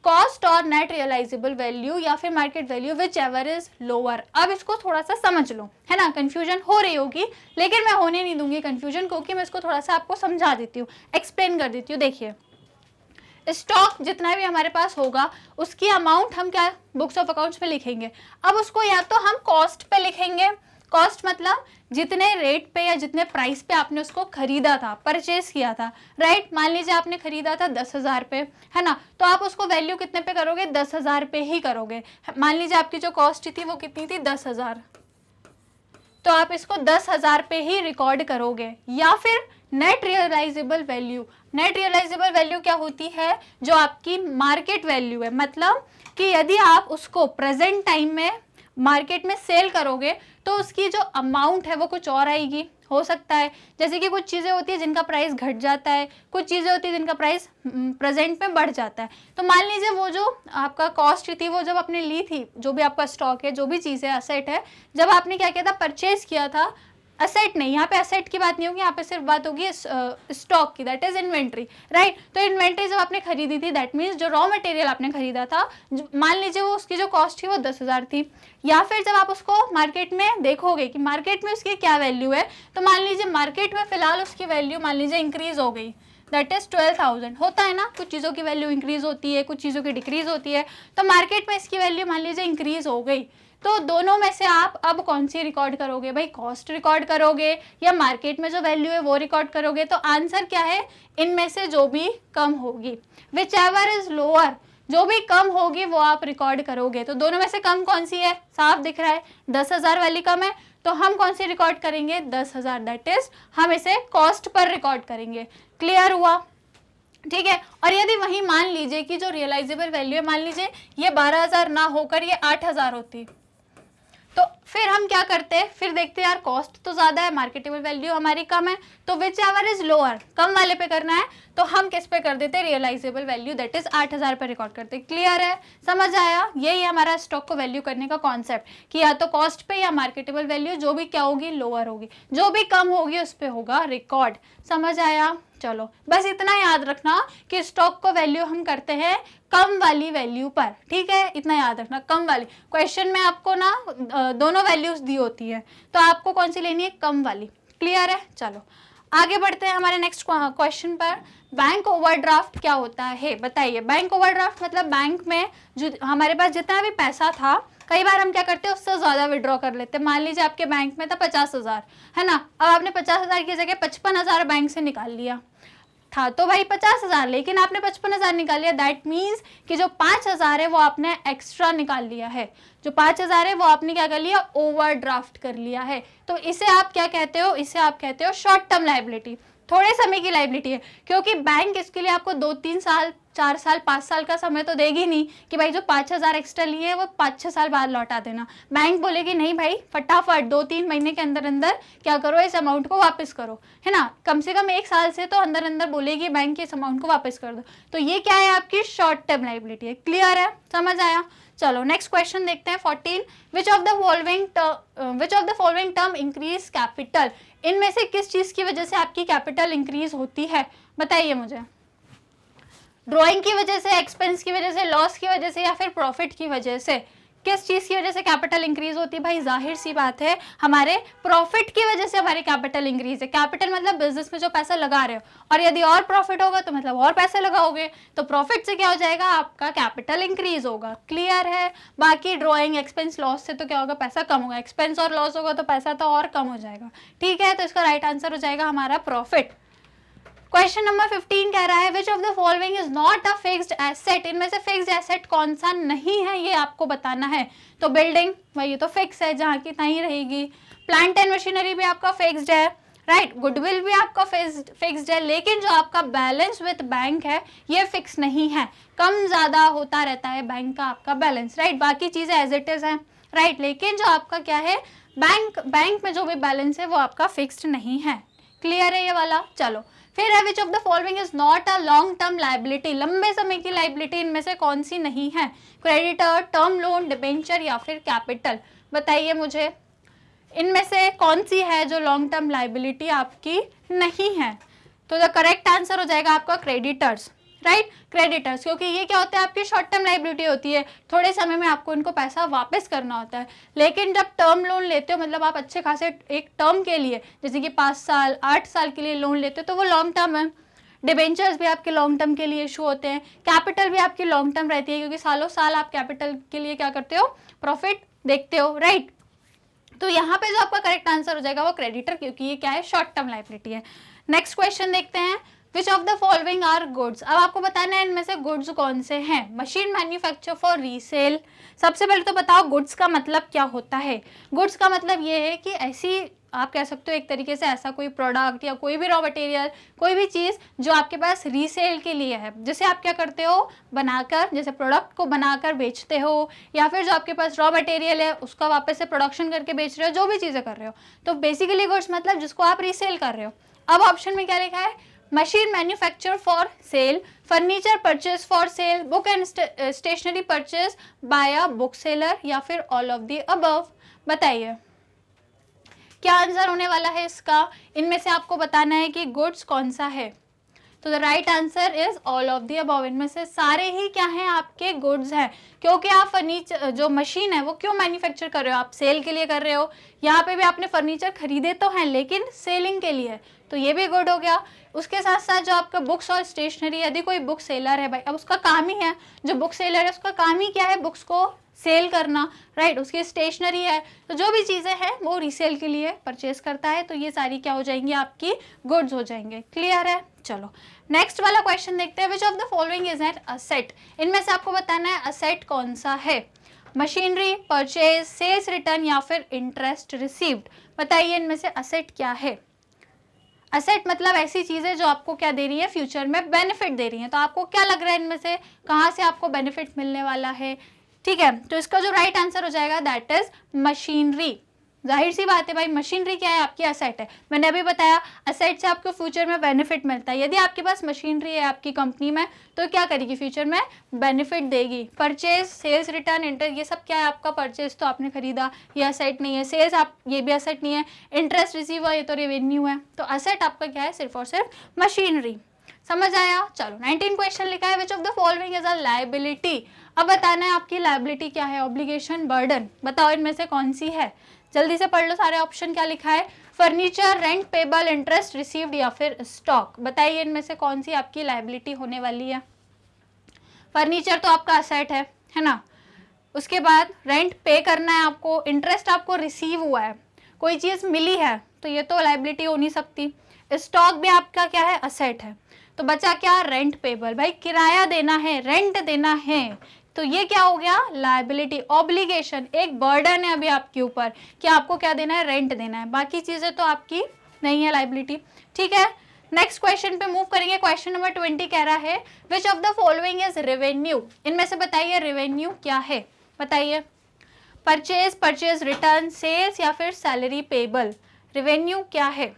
कॉस्ट और नेट रियलाइजेबल वैल्यू या फिर market value whichever is lower. अब इसको थोड़ा सा समझ लो, है ना, कंफ्यूजन हो रही होगी लेकिन मैं होने नहीं दूंगी कंफ्यूजन, क्योंकि मैं इसको थोड़ा सा आपको समझा देती हूँ, एक्सप्लेन कर देती हूँ। देखिए स्टॉक जितना भी हमारे पास होगा उसकी अमाउंट हम क्या बुक्स ऑफ अकाउंट्स पे लिखेंगे। अब उसको या तो हम कॉस्ट पे लिखेंगे, कॉस्ट मतलब जितने रेट पे या जितने प्राइस पे आपने उसको खरीदा था, परचेज किया था, राइट। मान लीजिए आपने खरीदा था 10,000 पे, है ना, तो आप उसको वैल्यू कितने पे करोगे? 10,000 पे ही करोगे। मान लीजिए आपकी जो कॉस्ट थी वो कितनी थी? 10,000, तो आप इसको 10,000 पे ही रिकॉर्ड करोगे। या फिर net realisable value, net realisable value क्या होती है? जो आपकी मार्केट वैल्यू है, मतलब कि यदि आप उसको प्रेजेंट टाइम में मार्केट में सेल करोगे तो उसकी जो अमाउंट है वो कुछ और आएगी। हो सकता है जैसे कि कुछ चीज़ें होती है जिनका प्राइस घट जाता है, कुछ चीज़ें होती है जिनका प्राइस प्रेजेंट में बढ़ जाता है। तो मान लीजिए वो जो आपका कॉस्ट थी वो जब आपने ली थी, जो भी आपका स्टॉक है, जो भी चीज़ है, असेट है, जब आपने क्या किया था? परचेज किया था। असेट नहीं, यहाँ पे असेट की बात नहीं होगी, यहाँ पे सिर्फ बात होगी स्टॉक की, दैट इज इन्वेंट्री, राइट। तो इन्वेंट्री जब आपने खरीदी थी दैट मीन्स जो रॉ मटेरियल आपने खरीदा था, मान लीजिए वो उसकी जो कॉस्ट थी वो 10,000 थी। या फिर जब आप उसको मार्केट में देखोगे कि मार्केट में उसकी क्या वैल्यू है, तो मान लीजिए मार्केट में फिलहाल उसकी वैल्यू मान लीजिए इंक्रीज हो गई, दैट इज 12,000। होता है ना, कुछ चीज़ों की वैल्यू इंक्रीज होती है, कुछ चीज़ों की डिक्रीज होती है। तो मार्केट में इसकी वैल्यू मान लीजिए इंक्रीज हो गई, तो दोनों में से आप अब कौन सी रिकॉर्ड करोगे भाई? कॉस्ट रिकॉर्ड करोगे या मार्केट में जो वैल्यू है वो रिकॉर्ड करोगे? तो आंसर क्या है? इनमें से जो भी कम होगी, विच एवर इज लोअर, जो भी कम होगी वो आप रिकॉर्ड करोगे। तो दोनों में से कम कौन सी है? साफ दिख रहा है 10,000 वाली कम है, तो हम कौन सी रिकॉर्ड करेंगे? 10,000, दैट इज हम इसे कॉस्ट पर रिकॉर्ड करेंगे। क्लियर हुआ? ठीक है। और यदि वही मान लीजिए कि जो रियलाइजेबल वैल्यू है, मान लीजिए ये 12,000 ना होकर ये 8,000 होती, तो फिर हम क्या करते हैं? फिर देखते हैं यार कॉस्ट तो ज़्यादा है, मार्केटेबल वैल्यू हमारी कम है, तो विच एवर इज लोअर, कम वाले पे करना है, तो हम किस पे कर देते हैं? रियलाइजेबल वैल्यू दैट इज 8,000 पे रिकॉर्ड करते हैं। क्लियर है? समझ आया? यही हमारा स्टॉक को वैल्यू करने का कॉन्सेप्ट, कि या तो कॉस्ट पे या मार्केटेबल वैल्यू जो भी क्या होगी? लोअर होगी, जो भी कम होगी उस पर होगा रिकॉर्ड। समझ आया? चलो बस इतना याद रखना कि स्टॉक को वैल्यू हम करते हैं कम वाली वैल्यू पर, ठीक है, इतना याद रखना, कम वाली। क्वेश्चन में आपको ना दोनों वैल्यूज दी होती है, तो आपको कौन सी लेनी है? कम वाली। क्लियर है? चलो आगे बढ़ते हैं हमारे नेक्स्ट क्वेश्चन पर। बैंक ओवरड्राफ्ट क्या होता है? बताइए। बैंक ओवरड्राफ्ट मतलब बैंक में जो हमारे पास जितना भी पैसा था, कई बार हम क्या करते हैं उससे ज़्यादा विड्रॉ कर लेते हैं। मान लीजिए आपके बैंक में था 50,000, है ना, अब आपने 50,000 की जगह 55,000 बैंक से निकाल लिया था, तो भाई 50,000, लेकिन आपने 55,000 निकाल लिया, दैट मीन्स कि जो 5,000 है वो आपने एक्स्ट्रा निकाल लिया है, जो 5,000 है वो आपने क्या कर लिया? ओवरड्राफ्ट कर लिया है। तो इसे आप क्या कहते हो? इसे आप कहते हो शॉर्ट टर्म लायबिलिटी। थोड़े समय की लाइबिलिटी है, क्योंकि बैंक इसके लिए आपको 2-3 साल, 4 साल, 5 साल का समय तो देगी नहीं कि भाई जो 5,000 एक्स्ट्रा लिए हैं वो 5-6 साल बाद लौटा देना। बैंक बोलेगी नहीं भाई, फटाफट 2-3 महीने के अंदर अंदर क्या करो, इस अमाउंट को वापस करो, है ना। कम से कम 1 साल से तो अंदर अंदर बोलेगी बैंक, इस अमाउंट को वापस कर दो। तो ये क्या है, आपकी शॉर्ट टर्म लाइबिलिटी है। क्लियर है, समझ आया। चलो नेक्स्ट क्वेश्चन देखते हैं 14। विच of the following term increase capital. इनमें से किस चीज की वजह से आपकी कैपिटल इंक्रीज होती है, बताइए मुझे। ड्राइंग की वजह से, एक्सपेंस की वजह से, लॉस की वजह से, या फिर प्रॉफिट की वजह से? किस चीज की वजह से कैपिटल इंक्रीज होती है? भाई जाहिर सी बात है, हमारे प्रॉफिट की वजह से हमारी कैपिटल इंक्रीज है। कैपिटल मतलब बिजनेस में जो पैसा लगा रहे हो, और यदि और प्रॉफिट होगा तो मतलब और पैसे लगाओगे, तो प्रॉफिट से क्या हो जाएगा, आपका कैपिटल इंक्रीज होगा। क्लियर है। बाकी ड्राइंग, एक्सपेंस, लॉस से तो क्या होगा, पैसा कम होगा। एक्सपेंस और लॉस होगा तो पैसा तो और कम हो जाएगा। ठीक है, तो इसका राइट आंसर हो जाएगा हमारा प्रॉफिट। क्वेश्चन नंबर 15 कह रहा है which of the following is not a fixed asset. इनमें से फिक्स्ड एसेट कौन सा नहीं है, ये आपको बताना है। तो बिल्डिंग, भाई ये तो फिक्स है, जहां की तहीं रहेगी। प्लांट एंड मशीनरी भी आपका फिक्स्ड है, राइट। गुडविल भी आपका फिक्स्ड है, लेकिन जो आपका बैलेंस विद बैंक है ये फिक्स नहीं है, कम ज्यादा होता रहता है बैंक का आपका बैलेंस, राइट। बाकी चीजें एज इट इज है, राइट। लेकिन जो आपका क्या है, बैंक में जो भी बैलेंस है वो आपका फिक्स्ड नहीं है। क्लियर है ये वाला। चलो फिर है which of the following is not a long term liability. लंबे समय की लाइबिलिटी इनमें से कौन सी नहीं है? क्रेडिटर, टर्म लोन, डिबेंचर या फिर कैपिटल? बताइए मुझे, इनमें से कौन सी है जो लॉन्ग टर्म लाइबिलिटी आपकी नहीं है? तो द करेक्ट आंसर हो जाएगा आपका क्रेडिटर्स, राइट। क्रेडिटर्स, क्योंकि ये क्या होता है, आपकी शॉर्ट टर्म लाइबिलिटी होती है, थोड़े समय में आपको इनको पैसा वापस करना होता है। लेकिन जब टर्म लोन लेते हो, मतलब आप अच्छे खासे एक टर्म के लिए, जैसे कि 5 साल 8 साल के लिए लोन लेते हो, तो वो लॉन्ग टर्म है। डिबेंचर्स भी आपके लॉन्ग टर्म के लिए इशू होते हैं। कैपिटल भी आपकी लॉन्ग टर्म रहती है, क्योंकि सालों साल आप कैपिटल के लिए क्या करते हो, प्रॉफिट देखते हो, राइट। तो यहाँ पे जो आपका करेक्ट आंसर हो जाएगा वो क्रेडिटर, क्योंकि ये क्या है, शॉर्ट टर्म लाइबिलिटी है। नेक्स्ट क्वेश्चन देखते हैं which of the following are goods. अब आपको बताना है इनमें से गुड्स कौन से हैं। Machine manufacture for resale. सबसे पहले तो बताओ गुड्स का मतलब क्या होता है। गुड्स का मतलब ये है कि ऐसी, आप कह सकते हो एक तरीके से, ऐसा कोई प्रोडक्ट या कोई भी रॉ मटेरियल, कोई भी चीज़ जो आपके पास रीसेल के लिए है, जैसे आप क्या करते हो, बनाकर, जैसे प्रोडक्ट को बनाकर बेचते हो, या फिर जो आपके पास रॉ मटेरियल है उसका वापस से प्रोडक्शन करके बेच रहे हो, जो भी चीज़ें कर रहे हो। तो बेसिकली गुड्स मतलब जिसको आप रीसेल कर रहे हो। अब ऑप्शन में क्या लिखा है, machine manufacture for sale, furniture purchase for sale, book and stationery purchase by a book seller, या फिर ऑल ऑफ द अबव। बताइए क्या आंसर होने वाला है इसका। इनमें से आपको बताना है कि गुड्स कौन सा है। तो the right answer is all of the above. इनमें से सारे ही क्या हैं, आपके गुड्स हैं, क्योंकि आप फर्नीचर, जो मशीन है वो क्यों मैन्युफैक्चर कर रहे हो, आप सेल के लिए कर रहे हो। यहाँ पे भी आपने फर्नीचर खरीदे तो हैं, लेकिन सेलिंग के लिए, तो ये भी गुड हो गया। उसके साथ साथ जो आपका बुक्स और स्टेशनरी, यदि कोई बुक सेलर है, भाई अब उसका काम ही है, जो बुक सेलर है उसका काम ही क्या है, बुक्स को सेल करना, राइट। उसकी स्टेशनरी है, तो जो भी चीज़ें हैं वो रीसेल के लिए परचेज करता है, तो ये सारी क्या हो जाएंगी, आपकी गुड्स हो जाएंगे। क्लियर है। चलो नेक्स्ट वाला क्वेश्चन देखते हैं which of the following is an asset. इनमें से आपको बताना है असेट कौन सा है। मशीनरी, परचेज, सेल्स रिटर्न या फिर इंटरेस्ट रिसीव्ड। बताइए इनमें से असेट क्या है। असेट मतलब ऐसी चीज़ें जो आपको क्या दे रही है, फ्यूचर में बेनिफिट दे रही है। तो आपको क्या लग रहा है इनमें से कहाँ से आपको बेनिफिट मिलने वाला है। ठीक है, तो इसका जो राइट आंसर हो जाएगा दैट इज मशीनरी। जाहिर सी बात है भाई, मशीनरी क्या है, आपकी असेट है। मैंने अभी बताया असेट से आपको फ्यूचर में बेनिफिट मिलता है। यदि आपके पास मशीनरी है आपकी कंपनी में, तो क्या करेगी, फ्यूचर में बेनिफिट देगी। परचेज, सेल्स रिटर्न, इंटरेस्ट, ये सब क्या है आपका। परचेज तो आपने खरीदा, ये असेट नहीं है। सेल्स आप, ये भी असेट नहीं है। इंटरेस्ट रिसीव हुआ, ये तो रेवेन्यू है। तो असेट आपका क्या है, सिर्फ और सिर्फ मशीनरी। समझ आया। चलो 19 क्वेश्चन लिखा है which of the following is a liability. अब बताना है आपकी लायबिलिटी क्या है। Obligation, burden. बताओ इनमें से कौन सी है। जल्दी से पढ़ लो सारे ऑप्शन क्या लिखा है। Furniture, rent payable, interest received या फिर स्टॉक। बताइए इनमें से कौन सी आपकी लायबिलिटी होने वाली है। फर्नीचर तो आपका असेट है ना। उसके बाद रेंट पे करना है आपको, इंटरेस्ट आपको रिसीव हुआ है, कोई चीज़ मिली है, तो ये तो लायबिलिटी हो नहीं सकती। स्टॉक भी आपका क्या है, असेट है। तो बचा क्या, रेंट पेबल। भाई किराया देना है, रेंट देना है, तो ये क्या हो गया, लायबिलिटी। ऑब्लिगेशन एक बर्डन है अभी आपके ऊपर कि आपको क्या देना है, रेंट देना है। बाकी चीज़ें तो आपकी नहीं है लायबिलिटी। ठीक है, नेक्स्ट क्वेश्चन पे मूव करेंगे। क्वेश्चन नंबर 20 कह रहा है which of the following is revenue. इनमें से बताइए रेवेन्यू क्या है, बताइए। परचेज, परचेज रिटर्न, सेल्स या फिर सैलरी पेबल। रेवेन्यू क्या है?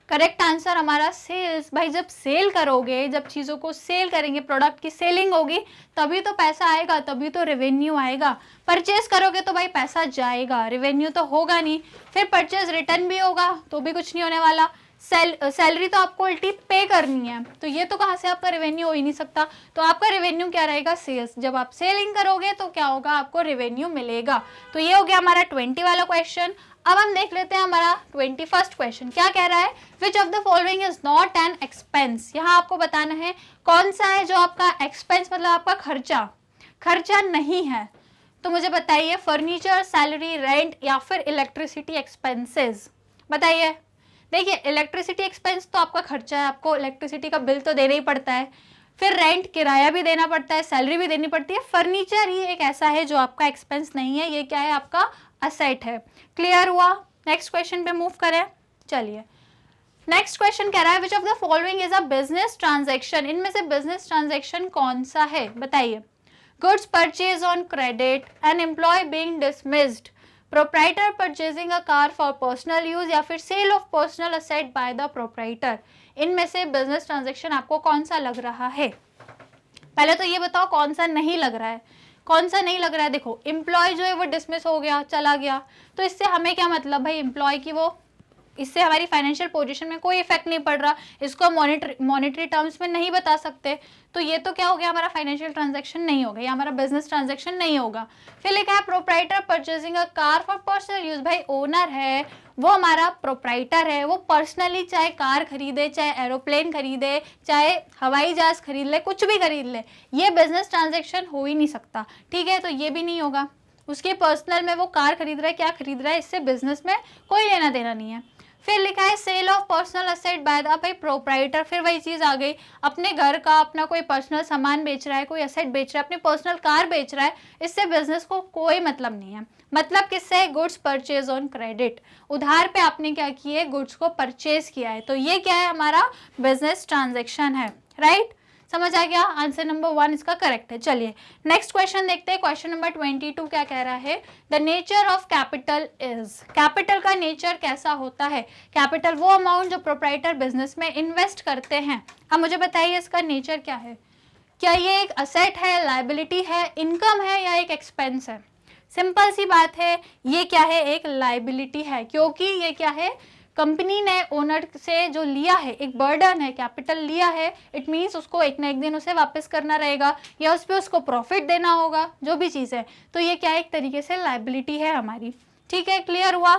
करेक्ट आंसर हमारा सेल्स। भाई जब सेल करोगे, जब चीज़ों को सेल करेंगे, प्रोडक्ट की सेलिंग होगी तभी तो पैसा आएगा, तभी तो रेवेन्यू आएगा। परचेज करोगे तो भाई पैसा जाएगा, रेवेन्यू तो होगा नहीं। फिर परचेज रिटर्न भी होगा तो भी कुछ नहीं होने वाला। सैलरी तो आपको उल्टी पे करनी है, तो ये तो कहाँ से आपका रेवेन्यू हो ही नहीं सकता। तो आपका रेवेन्यू क्या रहेगा? सेल्स। जब आप सेलिंग करोगे तो क्या होगा? आपको रेवेन्यू मिलेगा। तो ये हो गया हमारा 20 वाला क्वेश्चन। अब हम देख लेते हैं हमारा 21st क्वेश्चन क्या कह रहा है। Which of the following is not an expense. यहाँ आपको बताना है कौन सा है जो आपका एक्सपेंस मतलब आपका खर्चा नहीं है। तो मुझे बताइए फर्नीचर, सैलरी, रेंट या फिर इलेक्ट्रिसिटी एक्सपेंसेस। बताइए। देखिए इलेक्ट्रिसिटी एक्सपेंस तो आपका खर्चा है, आपको इलेक्ट्रिसिटी का बिल तो देना ही पड़ता है। फिर रेंट किराया भी देना पड़ता है, सैलरी भी देनी पड़ती है। फर्नीचर ही एक ऐसा है जो आपका एक्सपेंस नहीं है, ये क्या है? आपका असेट है। क्लियर हुआ? नेक्स्ट क्वेश्चन पे मूव करें। चलिए नेक्स्ट क्वेश्चन कह रहा है which of the following is a business transaction. इनमें से बिजनेस ट्रांजैक्शन कौन सा है? बताइए। Goods purchase on credit, an employ being dismissed, proprietor purchasing a car for personal use या फिर sale of personal asset by the proprietor. इनमें से बिजनेस ट्रांजैक्शन आपको कौन सा लग रहा है? पहले तो ये बताओ कौन सा नहीं लग रहा है। कौन सा नहीं लग रहा है? देखो एम्प्लॉय जो है वो डिसमिस हो गया, चला गया, तो इससे हमें क्या मतलब भाई? एम्प्लॉय की वो, इससे हमारी फाइनेंशियल पोजीशन में कोई इफेक्ट नहीं पड़ रहा, इसको मॉनेटरी टर्म्स में नहीं बता सकते, तो ये तो क्या हो गया? हमारा फाइनेंशियल ट्रांजैक्शन नहीं होगा, ये हमारा बिजनेस ट्रांजैक्शन नहीं होगा। फिर लिखा है proprietor purchasing a car for personal use. भाई ओनर है वो हमारा प्रोप्राइटर है, वो पर्सनली चाहे कार खरीदे, चाहे एरोप्लेन खरीदे, चाहे हवाई जहाज खरीद ले, कुछ भी खरीद ले, ये बिजनेस ट्रांजैक्शन हो ही नहीं सकता। ठीक है, तो ये भी नहीं होगा। उसके पर्सनल में वो कार खरीद रहा है, क्या खरीद रहा है, इससे बिजनेस में कोई लेना देना नहीं है। फिर लिखा है sale of personal asset by the, भाई प्रोप्राइटर, फिर वही चीज़ आ गई, अपने घर का अपना कोई पर्सनल सामान बेच रहा है, कोई असेट बेच रहा है, अपनी पर्सनल कार बेच रहा है, इससे बिजनेस को कोई मतलब नहीं है। मतलब किससे? गुड्स परचेज ऑन क्रेडिट, उधार पे आपने क्या किए? गुड्स को परचेज किया है, तो ये क्या है? हमारा बिजनेस ट्रांजेक्शन है। राइट, समझ आ गया? आंसर नंबर 1 इसका करेक्ट है। चलिए नेक्स्ट क्वेश्चन देखते हैं। क्वेश्चन नंबर 22 क्या कह रहा है? The nature of capital is. Capital का नेचर कैसा होता है? कैपिटल वो अमाउंट जो प्रोप्राइटर बिजनेस में इन्वेस्ट करते हैं। अब मुझे बताइए इसका नेचर क्या है? क्या ये एक असेट है, लाइबिलिटी है, इनकम है या एक एक्सपेंस है? सिंपल सी बात है, ये क्या है? एक लाइबिलिटी है, क्योंकि ये क्या है? कंपनी ने ओनर से जो लिया है, एक बर्डन है, कैपिटल लिया है, इट मीन्स उसको एक ना एक दिन उसे वापस करना रहेगा या उस पर उसको प्रॉफिट देना होगा, जो भी चीज़ है, तो ये क्या है? एक तरीके से लाइबिलिटी है हमारी। ठीक है, क्लियर हुआ?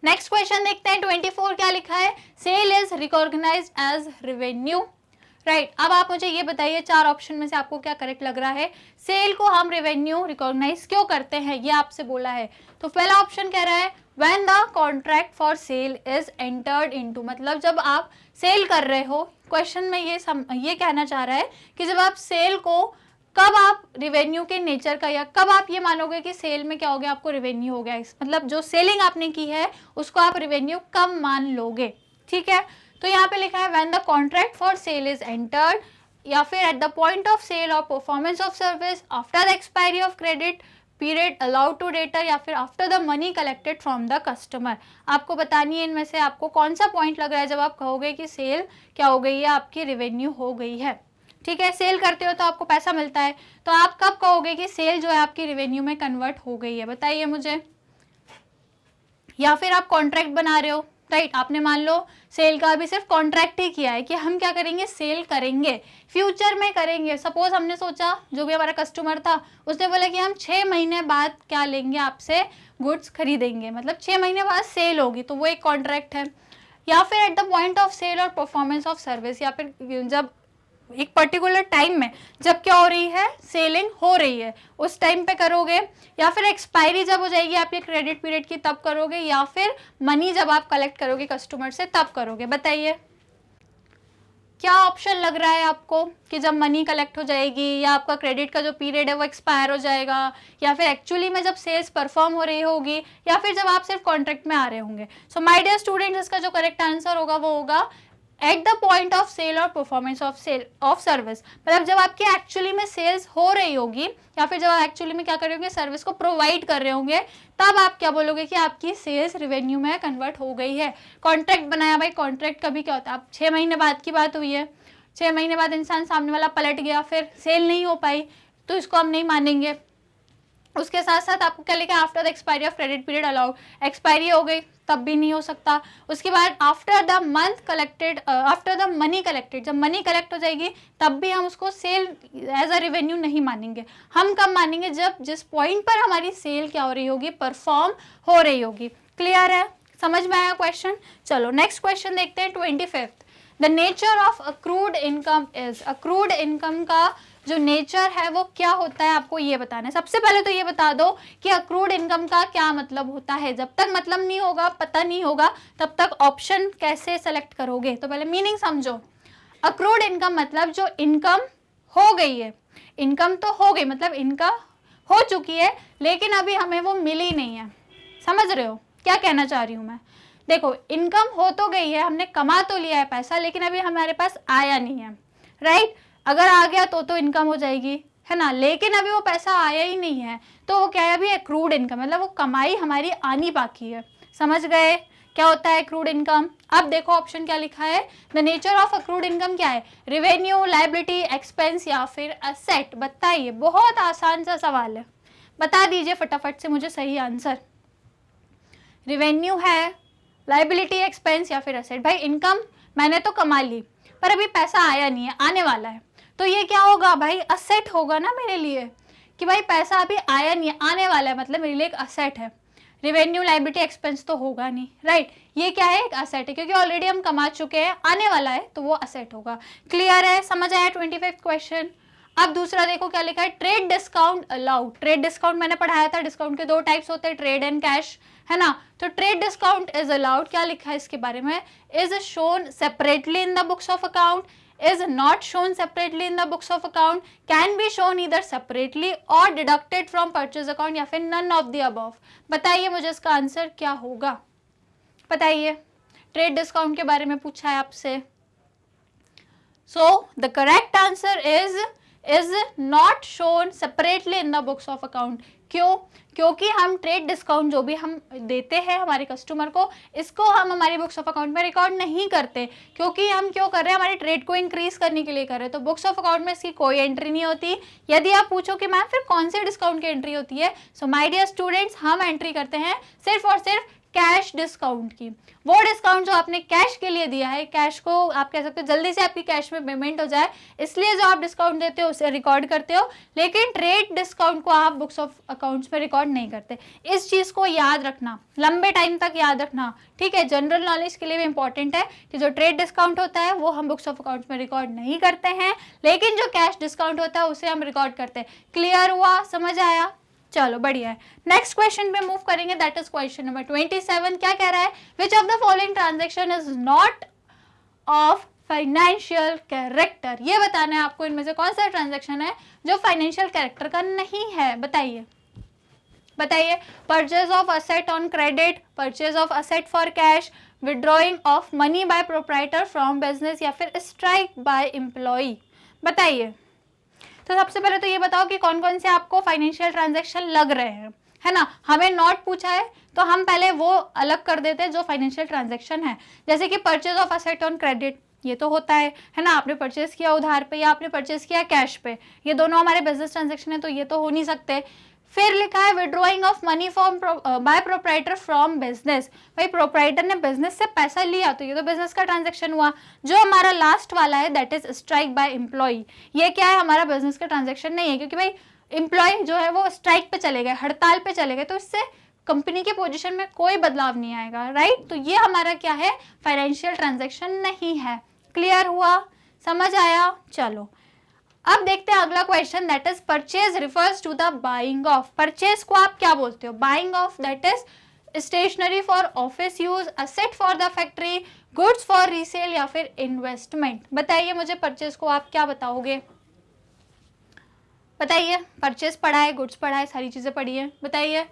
नेक्स्ट क्वेश्चन देखते हैं। 24 क्या लिखा है? Sale is recognised as revenue. Right, अब आप मुझे ये बताइए 4 ऑप्शन में से आपको क्या करेक्ट लग रहा है? सेल को हम रेवेन्यू रिकॉग्नाइज क्यों करते हैं, ये आपसे बोला है। तो पहला ऑप्शन कह रहा है when the contract for sale is entered into, मतलब जब आप सेल कर रहे हो। क्वेश्चन में ये कहना चाह रहा है कि जब आप सेल को, कब आप रेवेन्यू के नेचर का, या कब आप ये मानोगे कि सेल में क्या हो गया? आपको रेवेन्यू हो गया, मतलब जो सेलिंग आपने की है उसको आप रेवेन्यू कब मान लोगे? ठीक है, तो यहाँ पे लिखा है when the contract for sale is entered, या फिर at the point of sale और performance of service, after the expiry of credit period allowed to debtor, या फिर after the money collected from the customer. आपको बतानी है इनमें से आपको कौन सा पॉइंट लग रहा है जब आप कहोगे कि सेल क्या हो गई है? आपकी रेवेन्यू हो गई है। ठीक है, सेल करते हो तो आपको पैसा मिलता है, तो आप कब कहोगे कि सेल जो है आपकी रेवेन्यू में कन्वर्ट हो गई है? बताइए मुझे। या फिर आप कॉन्ट्रैक्ट बना रहे हो, राइट, आपने मान लो सेल का अभी सिर्फ कॉन्ट्रैक्ट ही किया है कि हम क्या करेंगे? सेल करेंगे, फ्यूचर में करेंगे। सपोज हमने सोचा, जो भी हमारा कस्टमर था उसने बोला कि हम 6 महीने बाद क्या लेंगे? आपसे गुड्स खरीदेंगे, मतलब 6 महीने बाद सेल होगी, तो वो एक कॉन्ट्रैक्ट है। या फिर at the point of sale और परफॉर्मेंस ऑफ सर्विस, या फिर जब एक पर्टिकुलर टाइम में जब क्या हो रही है? सेलिंग हो रही है, उस टाइम पे करोगे। या फिर एक्सपायरी जब हो जाएगी आपके क्रेडिट पीरियड की तब करोगे, या फिर मनी जब आप कलेक्ट करोगे कस्टमर से तब करोगे। बताइए क्या ऑप्शन लग रहा है आपको कि जब मनी कलेक्ट हो जाएगी या आपका क्रेडिट का जो पीरियड है वो एक्सपायर हो जाएगा, या फिर एक्चुअली में जब सेल्स परफॉर्म हो रही होगी, या फिर जब आप सिर्फ कॉन्ट्रैक्ट में आ रहे होंगे? सो माय डियर स्टूडेंट्स, इसका जो करेक्ट आंसर होगा वो होगा at the point of sale और performance of sale of service. मतलब जब आपकी एक्चुअली में सेल्स हो रही होगी या फिर जब आप एक्चुअली में क्या कर रहे होंगे, सर्विस को प्रोवाइड कर रहे होंगे, तब आप क्या बोलोगे कि आपकी सेल्स रेवेन्यू में कन्वर्ट हो गई है। कॉन्ट्रैक्ट बनाया, भाई कॉन्ट्रैक्ट कभी क्या होता है, आप 6 महीने बाद की बात हुई है, 6 महीने बाद इंसान सामने वाला पलट गया, फिर सेल नहीं हो पाई, तो इसको हम नहीं मानेंगे। उसके साथ साथ आपको क्या लिखा है, after the expiry of credit period allowed, expiry हो गई तब भी नहीं हो सकता। उसके बाद after the month collected, after the money collected, जब मनी कलेक्ट हो जाएगी तब भी हम उसको सेल एज अ रेवेन्यू नहीं मानेंगे। हम कब मानेंगे, जब जिस पॉइंट पर हमारी सेल क्या हो रही होगी, परफॉर्म हो रही होगी। क्लियर है, समझ में आया क्वेश्चन? चलो नेक्स्ट क्वेश्चन देखते हैं 25th। The nature of accrued income is, accrued income का जो नेचर है वो क्या होता है, आपको ये बताना है। सबसे पहले तो ये बता दो कि अक्रूड इनकम का क्या मतलब होता है। जब तक मतलब नहीं होगा, पता नहीं होगा, तब तक ऑप्शन कैसे सेलेक्ट करोगे? तो पहले मीनिंग समझो। अक्रूड इनकम मतलब जो इनकम हो गई है, इनकम तो हो गई, मतलब इनकम हो चुकी है लेकिन अभी हमें वो मिली नहीं है। समझ रहे हो क्या कहना चाह रही हूँ मैं? देखो, इनकम हो तो गई है, हमने कमा तो लिया है पैसा, लेकिन अभी हमारे पास आया नहीं है, राइट? अगर आ गया तो इनकम हो जाएगी, है ना, लेकिन अभी वो पैसा आया ही नहीं है, तो वो क्या है, अभी एक्रूड इनकम, मतलब वो कमाई हमारी आनी बाकी है। समझ गए क्या होता है एक्रूड इनकम? अब देखो ऑप्शन क्या लिखा है, the nature of accrued income क्या है, रेवेन्यू, लायबिलिटी, एक्सपेंस या फिर असेट। बताइए, बहुत आसान सा सवाल है, बता दीजिए फटाफट से मुझे सही आंसर। रेवेन्यू है, लायबिलिटी, एक्सपेंस या फिर असेट। भाई इनकम मैंने तो कमा ली पर अभी पैसा आया नहीं है, आने वाला है, तो ये क्या होगा भाई, असेट होगा ना मेरे लिए, कि भाई पैसा अभी आया नहीं है, आने वाला है, मतलब मेरे लिए एक असेट है। रेवेन्यू, लायबिलिटी, एक्सपेंस तो होगा नहीं, राइट? ये क्या है, एक असेट है, क्योंकि ऑलरेडी हम कमा चुके हैं, आने वाला है तो वो असेट होगा। क्लियर है, समझ आया 25th क्वेश्चन? अब दूसरा देखो क्या लिखा है, trade discount allowed. Trade discount मैंने पढ़ाया था, डिस्काउंट के 2 टाइप्स होते हैं, ट्रेड एंड कैश, है ना? तो ट्रेड डिस्काउंट इज अलाउड, क्या लिखा है इसके बारे में, is shown separately in the books of account, is not shown separately in the books of account, can be shown either separately or deducted from purchase account या फिर none of the above। बताइए मुझे इसका answer क्या होगा, बताइए। Trade discount के बारे में पूछा है आपसे। So the correct answer is not shown separately in the books of account। क्यों? क्योंकि हम ट्रेड डिस्काउंट जो भी हम देते हैं हमारे कस्टमर को, इसको हम हमारी बुक्स ऑफ अकाउंट में रिकॉर्ड नहीं करते, क्योंकि हम क्यों कर रहे हैं, हमारे ट्रेड को इंक्रीज करने के लिए कर रहे हैं। तो बुक्स ऑफ अकाउंट में इसकी कोई एंट्री नहीं होती। यदि आप पूछो कि मैम फिर कौन से डिस्काउंट की एंट्री होती है, सो माय डियर स्टूडेंट्स, हम एंट्री करते हैं सिर्फ और सिर्फ कैश डिस्काउंट की। वो डिस्काउंट जो आपने कैश के लिए दिया है, कैश को आप कह सकते हो जल्दी से आपकी कैश में पेमेंट हो जाए, इसलिए जो आप डिस्काउंट देते हो उसे रिकॉर्ड करते हो, लेकिन ट्रेड डिस्काउंट को आप बुक्स ऑफ अकाउंट्स में रिकॉर्ड नहीं करते। इस चीज़ को याद रखना, लंबे टाइम तक याद रखना, ठीक है? जनरल नॉलेज के लिए भी इंपॉर्टेंट है कि जो ट्रेड डिस्काउंट होता है वो हम बुक्स ऑफ अकाउंट्स में रिकॉर्ड नहीं करते हैं, लेकिन जो कैश डिस्काउंट होता है उसे हम रिकॉर्ड करते हैं। क्लियर हुआ, समझ आया? चलो बढ़िया है। नेक्स्ट क्वेश्चन पे मूव करेंगे, दैट इज क्वेश्चन नंबर 27। क्या कह रहा है, which of the following transaction is not of financial character. ये बताना है आपको इनमें से कौन सा ट्रांजेक्शन है जो फाइनेंशियल कैरेक्टर का नहीं है। बताइए बताइए। Purchase of asset on credit, purchase of asset for cash, withdrawing of money by proprietor from business या फिर स्ट्राइक बाय एम्प्लॉय। बताइए। तो सबसे पहले तो ये बताओ कि कौन कौन से आपको फाइनेंशियल ट्रांजैक्शन लग रहे हैं, है ना? हमें नॉट पूछा है तो हम पहले वो अलग कर देते हैं जो फाइनेंशियल ट्रांजैक्शन है। जैसे कि purchase of asset on credit, ये तो होता है ना? आपने परचेज किया उधार पे या आपने परचेज किया कैश पे, ये दोनों हमारे बिजनेस ट्रांजैक्शन है, तो ये तो हो नहीं सकते। फिर लिखा है withdrawing of money from by proprietor from business. भाई प्रोप्राइटर ने बिजनेस से पैसा लिया तो ये तो बिजनेस का ट्रांजैक्शन हुआ। जो हमारा लास्ट वाला है that is strike by employ, ये क्या है, हमारा बिजनेस का ट्रांजैक्शन नहीं है, क्योंकि भाई एम्प्लॉय जो है वो स्ट्राइक पे चले गए, हड़ताल पे चले गए, तो इससे कंपनी के पोजीशन में कोई बदलाव नहीं आएगा, राइट? तो ये हमारा क्या है, फाइनेंशियल ट्रांजैक्शन नहीं है। क्लियर हुआ, समझ आया? चलो अब देखते हैं अगला question, that is purchase refers to the buying of. Purchase को आप क्या बोलते हो, buying of that is stationery for office use, asset for the factory, goods for resale या फिर इन्वेस्टमेंट। बताइए मुझे परचेज को आप क्या बताओगे, बताइए। परचेज पढ़ा है, गुड्स पढ़ा है, सारी चीजें पढ़ी है, बताइए।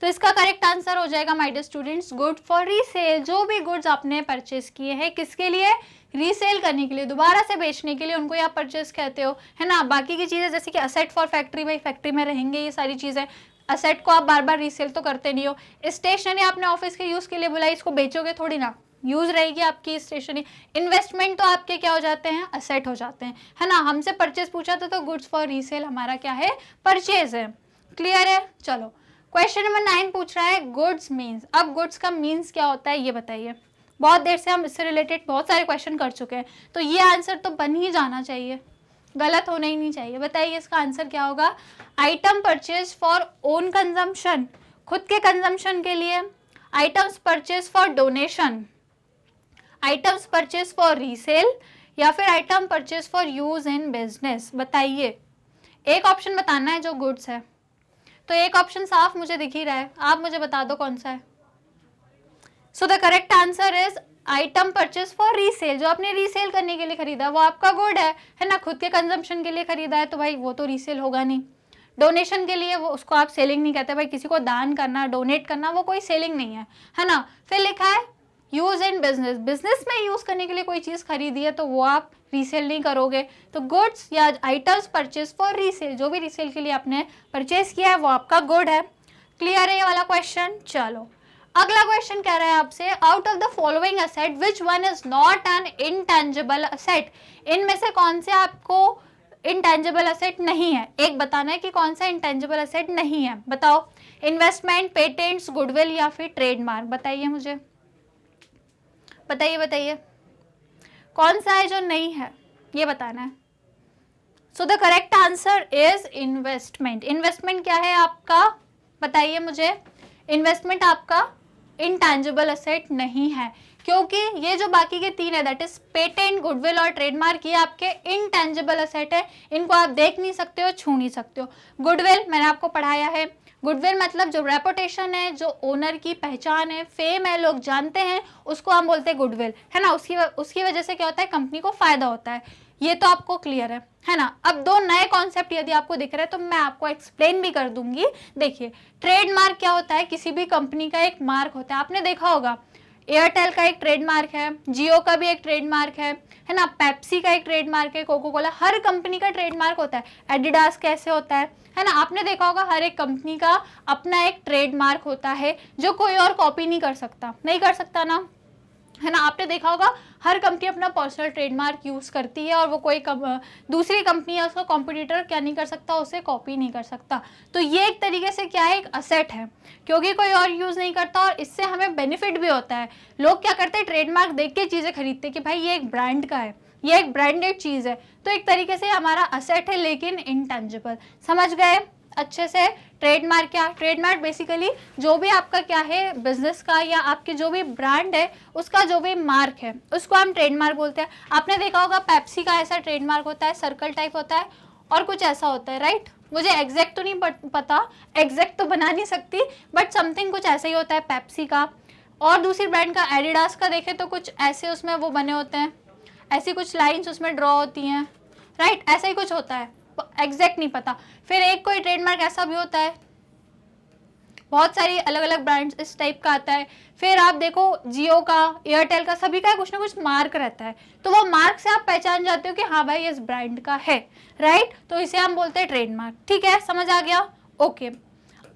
तो इसका करेक्ट आंसर हो जाएगा my dear students, good for resale. जो भी गुड्स आपने परचेज किए हैं, किसके लिए, रीसेल करने के लिए, दोबारा से बेचने के लिए, उनको आप परचेज कहते हो, है ना। बाकी की चीजें जैसे कि असेट फॉर फैक्ट्री, भाई फैक्ट्री में रहेंगे ये सारी चीजें, असेट को आप बार बार रीसेल तो करते नहीं हो। स्टेशनरी आपने ऑफिस के यूज के लिए बुलाई, इसको बेचोगे थोड़ी ना, यूज रहेगी आपकी स्टेशनरी। इन्वेस्टमेंट तो आपके क्या हो जाते हैं, असेट हो जाते हैं, है ना। हमसे परचेज पूछा था तो गुड्स फॉर रीसेल हमारा क्या है, परचेज है। क्लियर है। चलो क्वेश्चन नंबर 9 पूछ रहा है गुड्स मीन्स। अब गुड्स का मीन्स क्या होता है ये बताइए। बहुत देर से हम इससे रिलेटेड बहुत सारे क्वेश्चन कर चुके हैं, तो ये आंसर तो बन ही जाना चाहिए, गलत होना ही नहीं चाहिए। बताइए इसका आंसर क्या होगा। Item purchase for own consumption, खुद के कंजम्पशन के लिए। Items purchase for donation, items purchase for resale, या फिर item purchase for use in business. बताइए, एक ऑप्शन बताना है जो गुड्स है। तो एक ऑप्शन साफ मुझे दिख ही रहा है, आप मुझे बता दो कौन सा है। So the correct answer is item purchase for resale. जो आपने रीसेल करने के लिए खरीदा वो आपका गुड है ना। खुद के कंजम्पशन के लिए खरीदा है तो भाई वो तो रीसेल होगा नहीं। डोनेशन के लिए, वो उसको आप सेलिंग नहीं कहते, भाई किसी को दान करना, डोनेट करना, वो कोई सेलिंग नहीं है ना। फिर लिखा है यूज इन बिजनेस, बिजनेस में यूज करने के लिए कोई चीज खरीदी है तो वो आप रीसेल नहीं करोगे। तो गुड्स या आइटम्स परचेज फॉर रीसेल, जो भी रीसेल के लिए आपने परचेज किया है वो आपका गुड है। क्लियर है ये वाला क्वेश्चन। चलो अगला क्वेश्चन कह रहा है आपसे, out of the following asset which one is not an intangible asset. इनमें से कौन से आपको इंटेंजिबल असेट नहीं है, एक बताना है कि कौन सा इंटेंजिबल असेट नहीं है। बताओ, इन्वेस्टमेंट, पेटेंट्स, गुडविल या फिर ट्रेडमार्क। बताइए मुझे, बताइए बताइए कौन सा है जो नहीं है, ये बताना है। So the correct answer is investment. Investment क्या है आपका, बताइए मुझे। इन्वेस्टमेंट आपका इंटेंजिबल असेट नहीं है, क्योंकि ये जो बाकी के 3 है, दैट इज पेटेंट, गुडविल और ट्रेडमार्क, ये आपके इंटेंजिबल असेट है। इनको आप देख नहीं सकते हो, छू नहीं सकते हो। गुडविल मैंने आपको पढ़ाया है, गुडविल मतलब जो रेपुटेशन है, जो ओनर की पहचान है, फेम है, लोग जानते हैं, उसको हम बोलते हैं गुडविल, है ना। उसकी वजह से क्या होता है, कंपनी को फायदा होता है। ये तो आपको क्लियर है ना। अब 2 नए कॉन्सेप्ट यदि आपको दिख रहे हैं तो मैं आपको एक्सप्लेन भी कर दूंगी। देखिए, ट्रेडमार्क क्या होता है, किसी भी कंपनी का एक मार्क होता है। आपने देखा होगा एयरटेल का एक ट्रेडमार्क है, जियो का भी एक ट्रेडमार्क है ना। पेप्सी का एक ट्रेडमार्क है, कोको कोला, हर कंपनी का ट्रेडमार्क होता है। एडिडास कैसे होता है ना। आपने देखा होगा हर एक कंपनी का अपना एक ट्रेडमार्क होता है जो कोई और कॉपी नहीं कर सकता, नहीं कर सकता ना, है ना। आपने देखा होगा हर कंपनी अपना पर्सनल ट्रेडमार्क यूज करती है और वो कोई दूसरी कंपनी या उसका कॉम्पिटिटर क्या नहीं कर सकता, उसे कॉपी नहीं कर सकता। तो ये एक तरीके से क्या है, एक असेट है, क्योंकि कोई और यूज नहीं करता और इससे हमें बेनिफिट भी होता है। लोग क्या करते हैं, ट्रेडमार्क देख के चीजें खरीदते हैं कि भाई ये एक ब्रांड का है, ये एक ब्रांडेड चीज है। तो एक तरीके से हमारा असेट है लेकिन इंटेंजिबल। समझ गए अच्छे से। ट्रेडमार्क क्या, ट्रेडमार्क बेसिकली जो भी आपका क्या है बिजनेस का या आपके जो भी ब्रांड है उसका जो भी मार्क है उसको हम ट्रेडमार्क बोलते हैं। आपने देखा होगा पेप्सी का ऐसा ट्रेडमार्क होता है, सर्कल टाइप होता है और कुछ ऐसा होता है, राइट। मुझे एग्जैक्ट तो नहीं पता, एग्जैक्ट तो बना नहीं सकती, बट समथिंग कुछ ऐसा ही होता है पेप्सी का। और दूसरी ब्रांड का एडिडास का देखें तो कुछ ऐसे उसमें वो बने होते हैं, ऐसी कुछ लाइन्स उसमें ड्रॉ होती हैं, राइट, ऐसा ही कुछ होता है, एग्जैक्ट नहीं पता। फिर एक कोई ट्रेडमार्क ऐसा भी होता है, बहुत सारी अलग अलग ब्रांड्स इस टाइप का आता है। फिर आप देखो जियो का, एयरटेल का, सभी का कुछ ना कुछ मार्क रहता है, तो वो मार्क से आप पहचान जाते हो कि हाँ भाई इस ब्रांड का है, राइट। तो इसे हम बोलते हैं ट्रेडमार्क। ठीक है, समझ आ गया, ओके।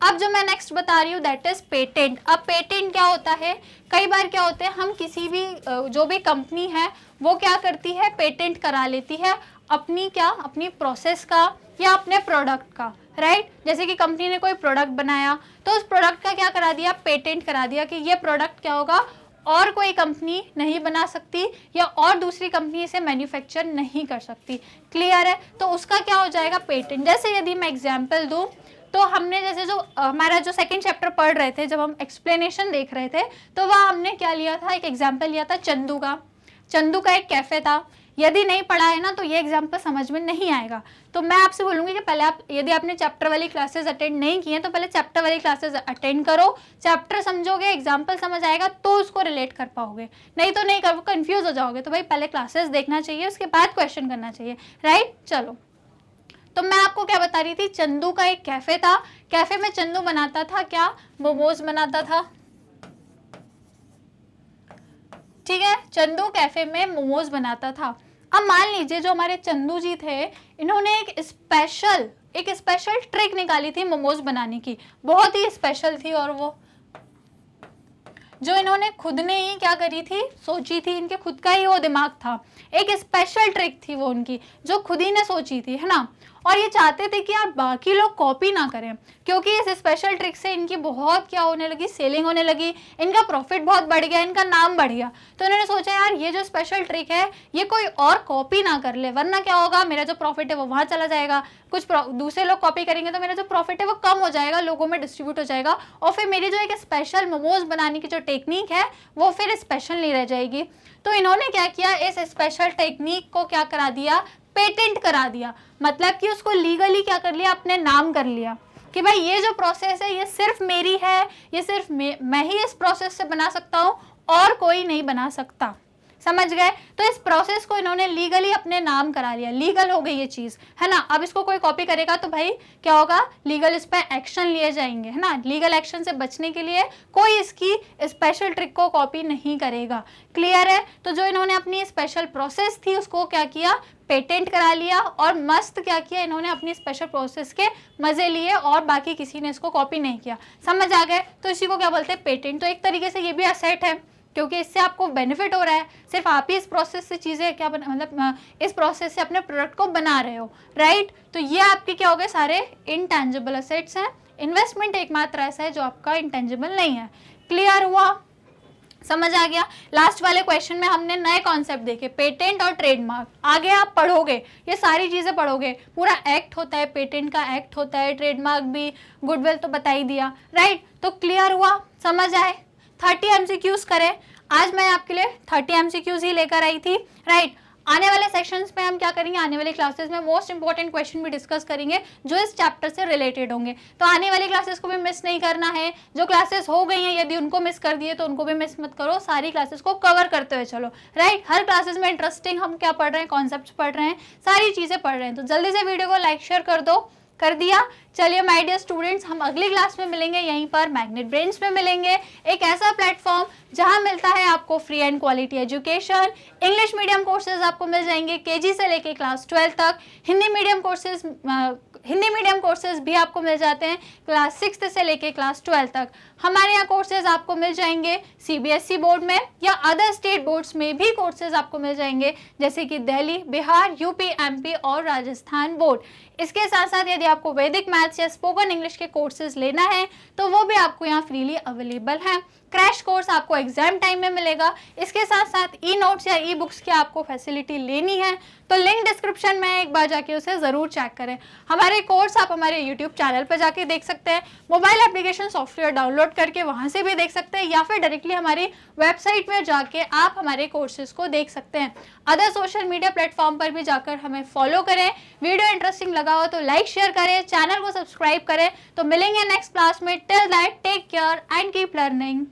अब जो मैं नेक्स्ट बता रही हूँ दैट इज पेटेंट। अब पेटेंट क्या होता है, कई बार क्या होता है, हम किसी भी जो भी कंपनी है वो क्या करती है, पेटेंट करा लेती है अपनी क्या, अपनी प्रोसेस का या अपने प्रोडक्ट का, राइट। जैसे कि कंपनी ने कोई प्रोडक्ट बनाया तो उस प्रोडक्ट का क्या करा दिया, पेटेंट करा दिया कि ये प्रोडक्ट क्या होगा, और कोई कंपनी नहीं बना सकती या और दूसरी कंपनी इसे मैन्युफैक्चर नहीं कर सकती। क्लियर है, तो उसका क्या हो जाएगा, पेटेंट। जैसे यदि मैं एग्जाम्पल दूँ तो हमने जैसे जो हमारा जो सेकंड चैप्टर पढ़ रहे थे, जब हम एक्सप्लेनेशन देख रहे थे तो वह हमने क्या लिया था, एक एग्जाम्पल लिया था चंदू का। चंदू का एक कैफे था, यदि नहीं पढ़ा है ना तो ये एग्जाम्पल समझ में नहीं आएगा। तो मैं आपसे बोलूँगी कि पहले आप, यदि आपने चैप्टर वाली क्लासेस अटेंड नहीं की हैं तो पहले चैप्टर वाली क्लासेस अटेंड करो, चैप्टर समझोगे, एग्जाम्पल समझ आएगा तो उसको रिलेट कर पाओगे, नहीं तो नहीं कर, कंफ्यूज हो जाओगे। तो भाई पहले क्लासेस देखना चाहिए, उसके बाद क्वेश्चन करना चाहिए, राइट। चलो, तो मैं आपको क्या बता रही थी, चंदू का एक कैफे था, कैफे में चंदू बनाता था क्या, मोमोज बनाता था, ठीक है, चंदू कैफे में मोमोज बनाता था। अब मान लीजिए जो हमारे चंदू जी थे, इन्होंने एक स्पेशल ट्रिक निकाली थी मोमोज बनाने की, बहुत ही स्पेशल थी, और वो जो इन्होंने खुद ने ही क्या करी थी, सोची थी, इनके खुद का ही वो दिमाग था, एक स्पेशल ट्रिक थी वो उनकी जो खुद ही ने सोची थी, है ना। और ये चाहते थे कि आप बाकी लोग कॉपी ना करें, क्योंकि इस स्पेशल ट्रिक से इनकी बहुत क्या होने लगी, सेलिंग होने लगी, इनका प्रॉफिट बहुत बढ़ गया, इनका नाम बढ़ गया। तो इन्होंने सोचा यार ये जो स्पेशल ट्रिक है ये कोई और कॉपी ना कर ले, वरना क्या होगा, मेरा जो प्रॉफिट है वो वहाँ चला जाएगा, कुछ दूसरे लोग कॉपी करेंगे तो मेरा जो प्रॉफिट है वो कम हो जाएगा, लोगों में डिस्ट्रीब्यूट हो जाएगा, और फिर मेरी जो एक स्पेशल मोमोज बनाने की जो टेक्निक है वो फिर स्पेशल नहीं रह जाएगी। तो इन्होंने क्या किया, इस स्पेशल टेक्निक को क्या करा दिया, पेटेंट करा दिया, मतलब कि उसको लीगली क्या कर लिया, अपने नाम कर लिया कि भाई ये जो प्रोसेस है ये सिर्फ मेरी है, ये सिर्फ मैं ही इस प्रोसेस से बना सकता हूँ और कोई नहीं बना सकता, समझ गए। तो इस प्रोसेस को इन्होंने लीगली अपने नाम करा लिया, लीगल हो गई ये चीज़, है ना। अब इसको कोई कॉपी करेगा तो भाई क्या होगा, लीगल इस पर एक्शन लिए जाएंगे, है ना। लीगल एक्शन से बचने के लिए कोई इसकी स्पेशल ट्रिक को कॉपी नहीं करेगा, क्लियर है। तो जो इन्होंने अपनी स्पेशल प्रोसेस थी उसको क्या किया, पेटेंट करा लिया, और मस्त क्या किया इन्होंने, अपनी स्पेशल प्रोसेस के मजे लिए, और बाकी किसी ने इसको कॉपी नहीं किया, समझ आ गए। तो इसी को क्या बोलते हैं, पेटेंट। तो एक तरीके से ये भी असेट है, क्योंकि इससे आपको बेनिफिट हो रहा है, सिर्फ आप ही इस प्रोसेस से चीज़ें क्या मतलब इस प्रोसेस से अपने प्रोडक्ट को बना रहे हो, राइट। तो ये आपके क्या हो गए, सारे इनटेंजिबल असेट्स हैं। इन्वेस्टमेंट एकमात्र ऐसा है जो आपका इंटेंजिबल नहीं है, क्लियर हुआ, समझ आ गया। लास्ट वाले क्वेश्चन में हमने नए कॉन्सेप्ट देखे, पेटेंट और ट्रेडमार्क। आगे आप पढ़ोगे, ये सारी चीजें पढ़ोगे, पूरा एक्ट होता है, पेटेंट का एक्ट होता है, ट्रेडमार्क भी, गुडविल तो बता ही दिया, राइट। तो क्लियर हुआ, समझ आए। 30 MCQs करें, आज मैं आपके लिए 30 MCQs ही लेकर आई थी, राइट। आने वाले सेक्शंस में हम क्या करेंगे, आने वाले क्लासेस में मोस्ट इंपॉर्टेंट क्वेश्चन भी डिस्कस करेंगे जो इस चैप्टर से रिलेटेड होंगे। तो आने वाली क्लासेस को भी मिस नहीं करना है, जो क्लासेस हो गई हैं यदि उनको मिस कर दिए तो उनको भी मिस मत करो, सारी क्लासेस को कवर करते हुए चलो, राइट। हर क्लासेस में इंटरेस्टिंग हम क्या पढ़ रहे हैं, कॉन्सेप्ट पढ़ रहे हैं, सारी चीज़ें पढ़ रहे हैं। तो जल्दी से वीडियो को लाइक शेयर कर दो, कर दिया। चलिए माय डियर स्टूडेंट्स, हम अगली क्लास में मिलेंगे, यहीं पर मैग्नेट ब्रेन्स में मिलेंगे, एक ऐसा प्लेटफॉर्म जहां मिलता है आपको free and quality education. English medium courses आपको मिल जाएंगे KG से लेके क्लास 12 तक, हिंदी मीडियम कोर्सेज भी आपको मिल जाते हैं क्लास 6 से लेके क्लास 12 तक। हमारे यहाँ कोर्सेज आपको मिल जाएंगे CBSE बोर्ड में या अदर स्टेट बोर्ड्स में भी कोर्सेज आपको मिल जाएंगे, जैसे कि दिल्ली, बिहार, UP, MP और राजस्थान बोर्ड। इसके साथ साथ यदि आपको वैदिक मैथ्स या स्पोकन इंग्लिश के कोर्सेज लेना है तो वो भी आपको यहाँ फ्रीली अवेलेबल हैं। क्रैश कोर्स आपको एग्जाम टाइम में मिलेगा। इसके साथ साथ ई-नोट्स या ई-बुक्स की आपको फैसिलिटी लेनी है तो लिंक डिस्क्रिप्शन में एक बार जाके उसे ज़रूर चेक करें। हमारे कोर्स आप हमारे यूट्यूब चैनल पर जाके देख सकते हैं, मोबाइल एप्लीकेशन सॉफ्टवेयर डाउनलोड करके वहाँ से भी देख सकते हैं, या फिर डायरेक्टली हमारी वेबसाइट में जाके आप हमारे कोर्सेज को देख सकते हैं। अदर सोशल मीडिया प्लेटफॉर्म पर भी जाकर हमें फॉलो करें। वीडियो इंटरेस्टिंग लगा हो तो लाइक शेयर करें, चैनल को सब्सक्राइब करें। तो मिलेंगे नेक्स्ट क्लास में, till that take care and keep learning.